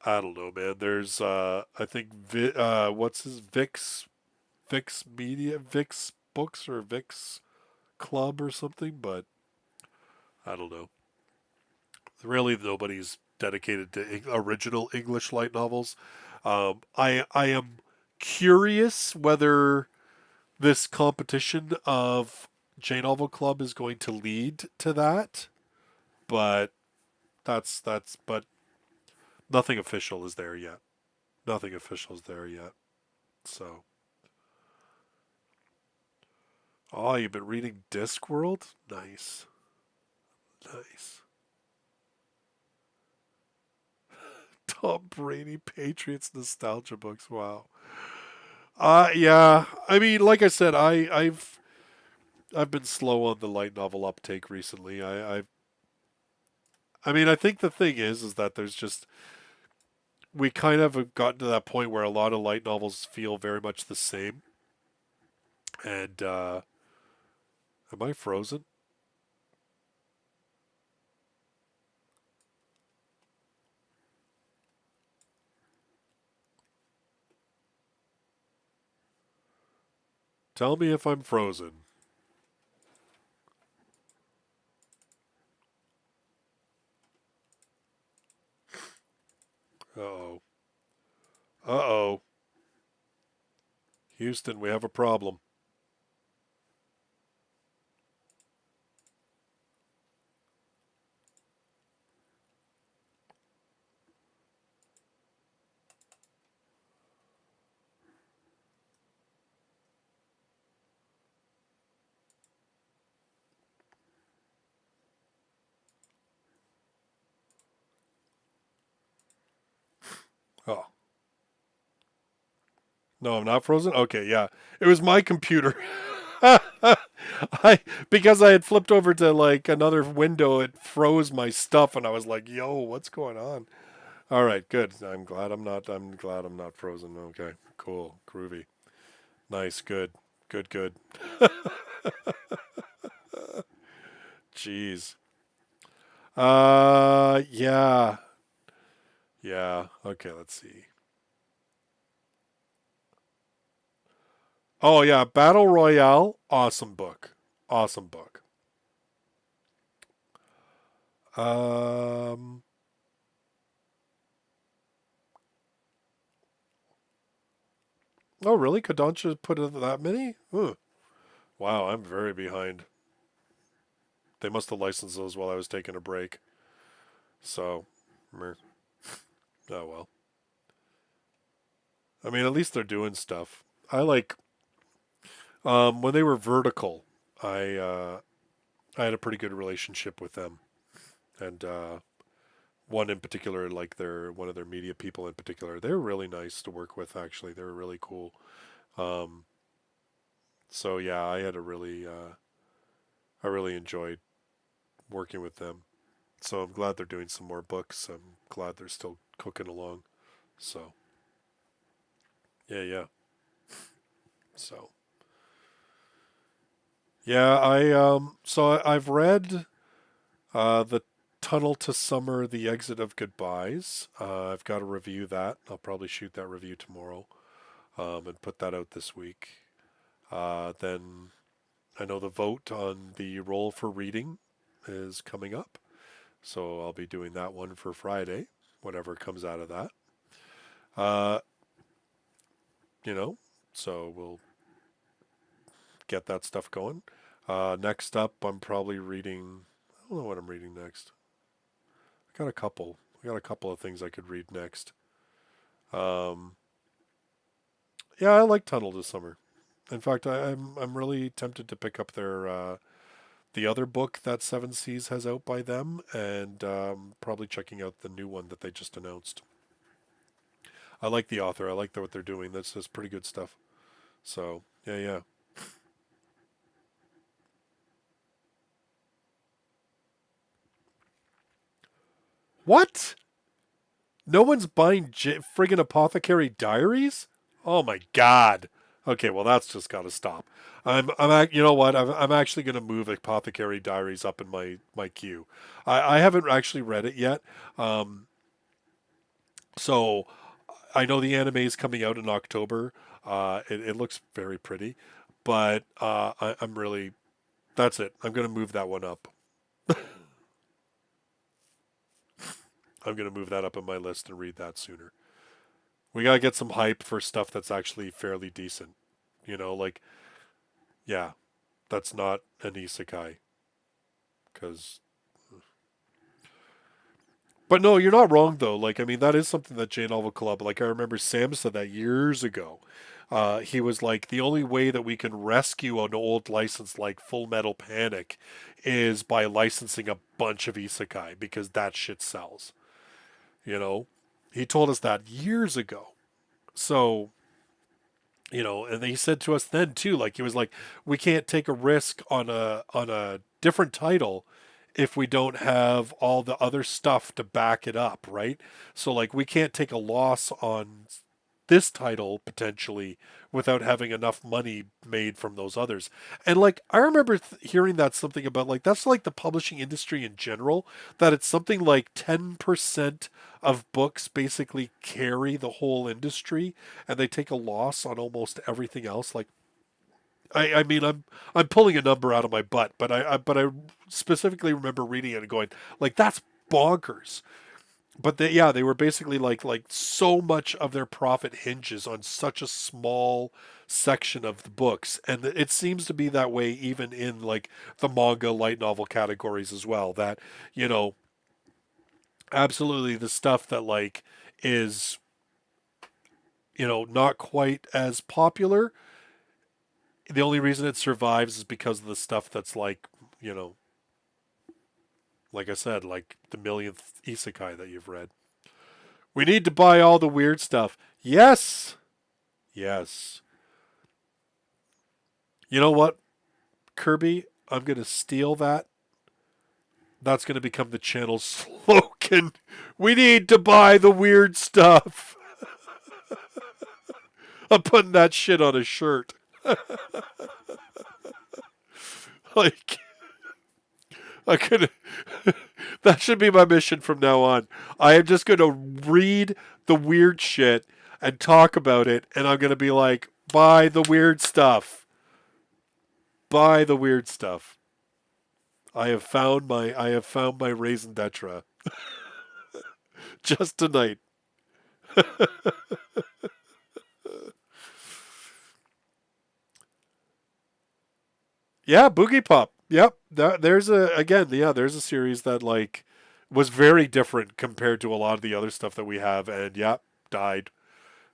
I don't know, man. There's I think what's his Vix Media Vix Books or Vix Club or something, but I don't know. Really, nobody's dedicated to original English light novels. I am curious whether this competition of J Novel Club is going to lead to that, but but nothing official is there yet. Nothing official is there yet. So, oh, you've been reading Discworld? Nice, nice. Tom Brady Patriots nostalgia books. Wow. Yeah. I mean, like I said, I've been slow on the light novel uptake recently. I mean, I think the thing is that there's just we kind of have gotten to that point where a lot of light novels feel very much the same. And am I frozen? Tell me if I'm frozen. Uh oh. Uh oh. Houston, we have a problem. Oh. No, I'm not frozen? Okay, yeah. It was my computer. I because I had flipped over to like another window, it froze my stuff, and I was like, "Yo, what's going on?" All right, good. I'm glad I'm not. I'm glad I'm not frozen. Okay, cool, groovy, nice, good, good, good. Jeez. Yeah, yeah. Okay, let's see. Oh yeah, Battle Royale, awesome book, awesome book. Um, oh really? Kodansha put in that many? Ooh. Wow, I'm very behind. They must have licensed those while I was taking a break. So, meh. Oh well. I mean, at least they're doing stuff. I like when they were vertical. I had a pretty good relationship with them, and one in particular, like their one of their media people in particular, they were really nice to work with. Actually, they were really cool. Um, so yeah, I really enjoyed working with them. So I'm glad they're doing some more books. I'm glad they're still cooking along. So yeah, yeah. So yeah, I've read the Tunnel to Summer, The Exit of Goodbyes. I've got to review that. I'll probably shoot that review tomorrow and put that out this week. Then I know the vote on the roll for reading is coming up, so I'll be doing that one for Friday, whatever comes out of that. Uh, you know, so we'll get that stuff going. Next up, I'm probably reading. I don't know what I'm reading next. I got a couple. I got a couple of things I could read next. Um, yeah, I like Tunnel this summer. In fact, I'm really tempted to pick up their the other book that Seven Seas has out by them, and probably checking out the new one that they just announced. I like the author. I like what they're doing. That's pretty good stuff. So yeah, yeah. What? No one's buying friggin' Apothecary Diaries? Oh my god. Okay, well that's just got to stop. You know what? I'm actually going to move Apothecary Diaries up in my queue. I haven't actually read it yet. Um, so I know the anime is coming out in October. It looks very pretty, but I'm really that's it. I'm going to move that one up. I'm going to move that up on my list and read that sooner. We got to get some hype for stuff that's actually fairly decent. You know, like yeah, that's not an isekai because but no, you're not wrong though. Like, I mean, that is something that J Novel Club. Like, I remember Sam said that years ago. He was like, the only way that we can rescue an old license like Full Metal Panic is by licensing a bunch of isekai because that shit sells. You know, he told us that years ago. So and he said to us then too, like he was like, we can't take a risk on a different title if we don't have all the other stuff to back it up, right? So like we can't take a loss on this title potentially without having enough money made from those others. And like I remember hearing that something about like that's like the publishing industry in general that it's something like 10% of books basically carry the whole industry and they take a loss on almost everything else like I mean I'm pulling a number out of my butt but I specifically remember reading it and going like that's bonkers but they were basically like so much of their profit hinges on such a small section of the books, and it seems to be that way even in like the manga light novel categories as well. That you know, absolutely the stuff that like is not quite as popular. The only reason it survives is because of the stuff that's you know, like I said, like the millionth isekai that you've read. We need to buy all the weird stuff. Yes. Yes. You know what? Kirby, I'm gonna steal that. That's gonna become the channel's slogan. We need to buy the weird stuff. I'm putting that shit on a shirt. Like I could. That should be my mission from now on. I am just gonna read the weird shit and talk about it, and I'm gonna be like, buy the weird stuff. Buy the weird stuff. I have found my raison d'etre just tonight. Yeah, Boogie Pop. Yep. There's a again, yeah, there's a series that like was very different compared to a lot of the other stuff that we have, and yeah, died.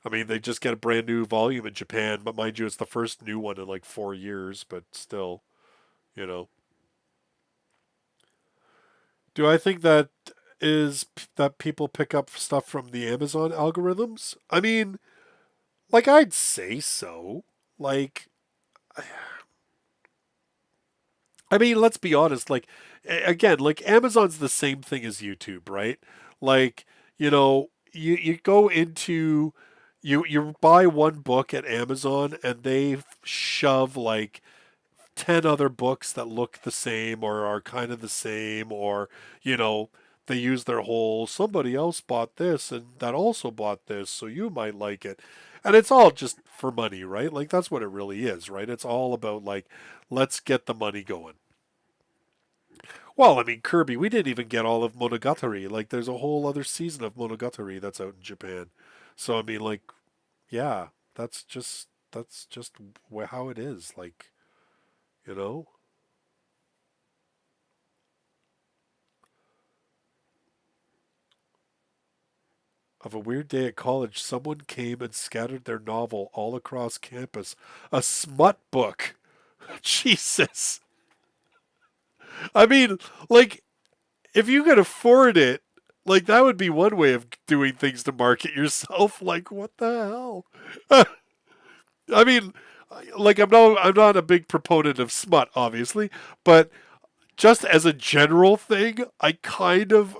I mean, they just get a brand new volume in Japan, but mind you, it's the first new one in like 4 years. But still, you know, do I think that that people pick up stuff from the Amazon algorithms? I mean, like I'd say so. Like I mean, let's be honest. Like, again, like Amazon's the same thing as YouTube, right? Like, you go into you buy one book at Amazon, and they shove like 10 other books that look the same or are kind of the same, or you know they use their whole somebody else bought this and that also bought this, so you might like it, and it's all just for money, right? Like that's what it really is, right? It's all about like, let's get the money going. Well, I mean, Kirby, we didn't even get all of Monogatari. Like, there's a whole other season of Monogatari that's out in Japan. So, I mean, like, yeah, that's just how it is. Like, you know, of a weird day at college, someone came and scattered their novel all across campus. A smut book. Jesus. I mean, like, if you could afford it, like, that would be one way of doing things to market yourself. Like, what the hell? I mean, like I'm not a big proponent of smut, obviously, but just as a general thing, I kind of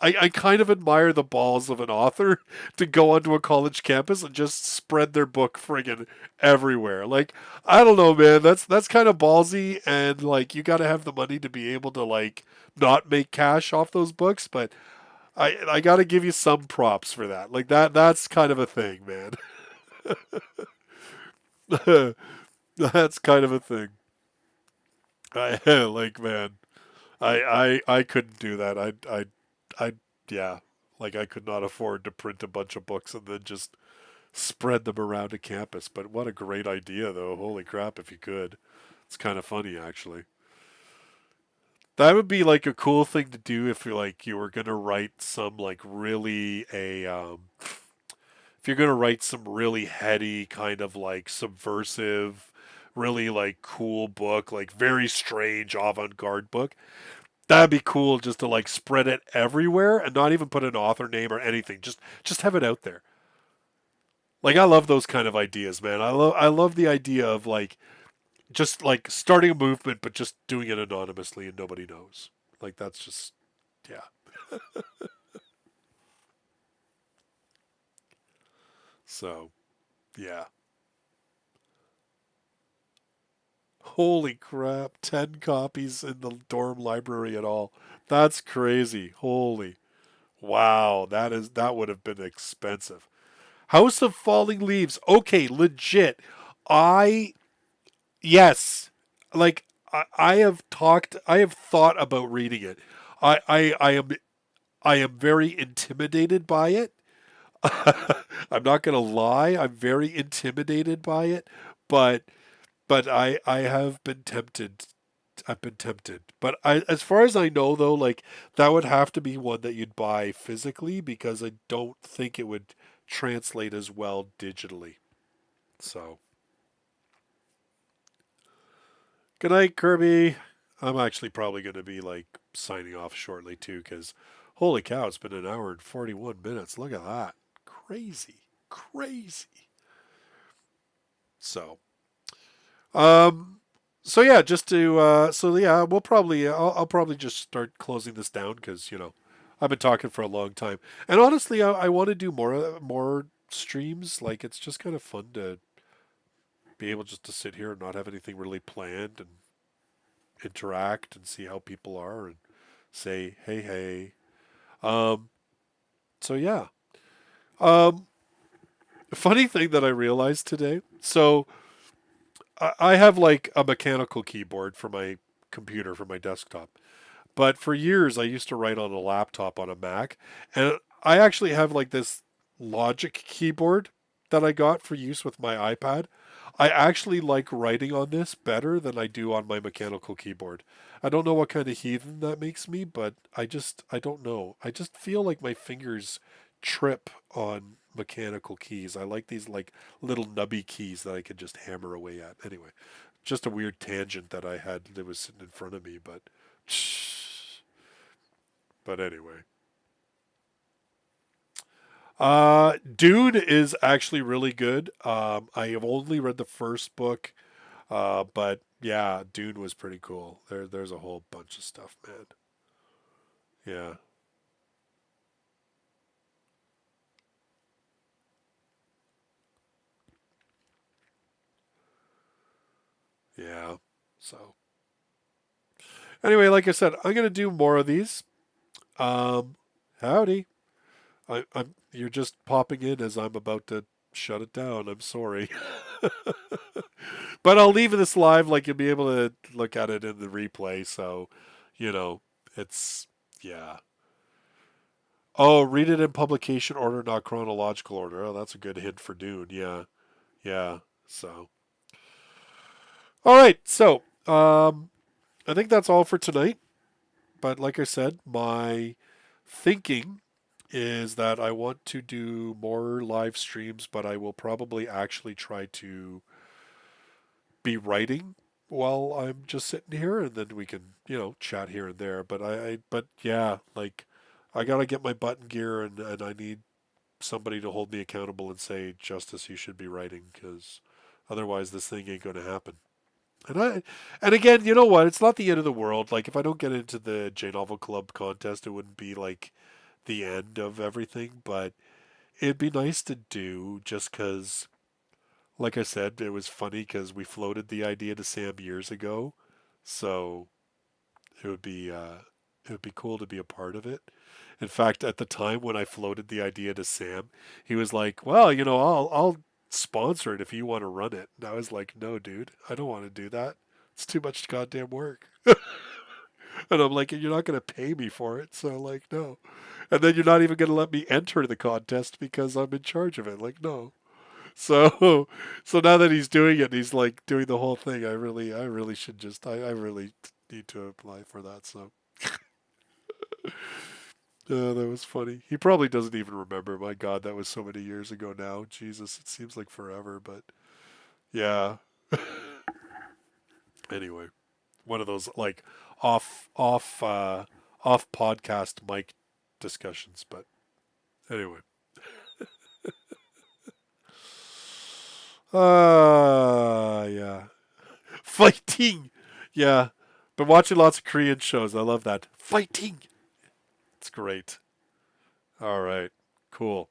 admire the balls of an author to go onto a college campus and just spread their book friggin' everywhere. Like, I don't know, man. That's kind of ballsy, and like you got to have the money to be able to like not make cash off those books, but I got to give you some props for that. Like that's kind of a thing, man. That's kind of a thing. I like, man. I couldn't do that. I yeah. Like I could not afford to print a bunch of books and then just spread them around a campus. But what a great idea, though. Holy crap, if you could. It's kind of funny, actually. That would be like a cool thing to do if you were gonna write some like really a if you're gonna write some really heady kind of like subversive, really like cool book, like very strange avant-garde book. That'd be cool just to like spread it everywhere and not even put an author name or anything. Just have it out there. Like I love those kind of ideas, man. I love the idea of like just like starting a movement but just doing it anonymously and nobody knows. Like that's just yeah. So, yeah. Holy crap, 10 copies in the dorm library at all. That's crazy. Holy. Wow, that would have been expensive. House of Falling Leaves. Okay, legit. I yes. Like I have thought about reading it. I am very intimidated by it. I'm not gonna lie, I'm very intimidated by it, but I have been tempted. I've been tempted. But as far as I know though, like that would have to be one that you'd buy physically because I don't think it would translate as well digitally. So, good night, Kirby. I'm actually probably going to be like signing off shortly too cuz holy cow, it's been an hour and 41 minutes. Look at that. Crazy. Crazy. So, um So yeah, just to so yeah, we'll probably I'll probably just start closing this down because I've been talking for a long time, and honestly, I want to do more streams. Like it's just kind of fun to be able just to sit here and not have anything really planned and interact and see how people are and say hey. Um, so yeah. Um, Funny thing that I realized today. So I have like a mechanical keyboard for my computer for my desktop. But for years, I used to write on a laptop on a Mac, and I actually have like this Logic keyboard that I got for use with my iPad. I actually like writing on this better than I do on my mechanical keyboard. I don't know what kind of heathen that makes me, but I don't know. I just feel like my fingers trip on mechanical keys. I like these like little nubby keys that I could just hammer away at. Anyway, just a weird tangent that I had that was sitting in front of me, but but anyway. Dune is actually really good. I have only read the first book, but yeah, Dune was pretty cool. There's a whole bunch of stuff, man. Yeah, yeah. So anyway, like I said, I'm gonna do more of these. Um, Howdy. You're just popping in as I'm about to shut it down. I'm sorry. But I'll leave this live, like you'll be able to look at it in the replay. So, you know, it's yeah. Oh, read it in publication order, not chronological order. Oh, that's a good hint for Dune. Yeah, yeah. So, all right. So, I think that's all for tonight. But like I said, my thinking is that I want to do more live streams, but I will probably actually try to be writing while I'm just sitting here, and then we can, chat here and there. But but yeah, like I gotta get my button gear, and I need somebody to hold me accountable and say, Justice, you should be writing, because otherwise this thing ain't going to happen. And again, you know what? It's not the end of the world. Like if I don't get into the J Novel Club contest, it wouldn't be like the end of everything. But it'd be nice to do just because, like I said, it was funny because we floated the idea to Sam years ago. So it would be uh, it would be cool to be a part of it. In fact, at the time when I floated the idea to Sam, he was like, "Well, I'll sponsor it if you want to run it." And I was like, "No, dude, I don't want to do that. It's too much goddamn work." And I'm like, "You're not going to pay me for it, so like, no." And then you're not even going to let me enter the contest because I'm in charge of it. Like, no. So, so now that he's doing it, he's like doing the whole thing. I really should just, I really need to apply for that. So, that was funny. He probably doesn't even remember. My God, that was so many years ago now. Jesus, it seems like forever, but yeah. Anyway, one of those like off, off, off podcast mic discussions. But anyway, yeah, fighting. Yeah, been watching lots of Korean shows. I love that fighting. It's great. All right, cool.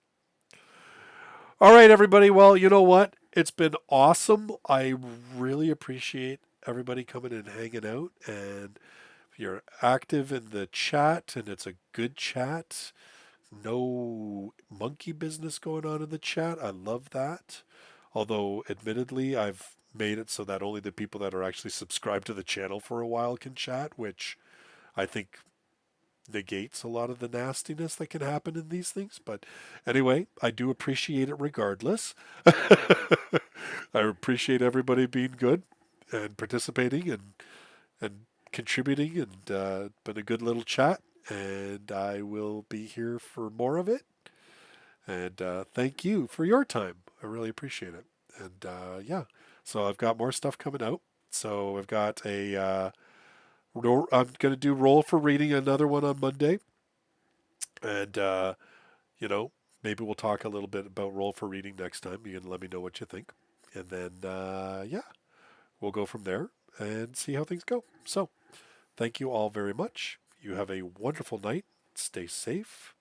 All right, everybody. Well, you know what? It's been awesome. I really appreciate everybody coming and hanging out. And you're active in the chat, and it's a good chat. No monkey business going on in the chat. I love that. Although, admittedly, I've made it so that only the people that are actually subscribed to the channel for a while can chat, which I think negates a lot of the nastiness that can happen in these things. But anyway, I do appreciate it regardless. I appreciate everybody being good and participating and contributing, and been a good little chat. And I will be here for more of it. And thank you for your time. I really appreciate it. And yeah, so I've got more stuff coming out. So I've got I'm going to do roll for reading another one on Monday. And you know, maybe we'll talk a little bit about roll for reading next time. You can let me know what you think, and then yeah, we'll go from there. and see how things go. So, thank you all very much. You have a wonderful night. Stay safe.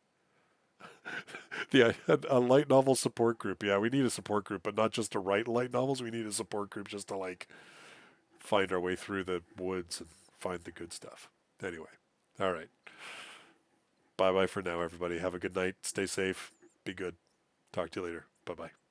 Yeah, a light novel support group. Yeah, we need a support group, but not just to write light novels. We need a support group just to like find our way through the woods and find the good stuff. Anyway, all right. Bye bye for now, everybody. Have a good night. Stay safe. Be good. Talk to you later. Bye bye.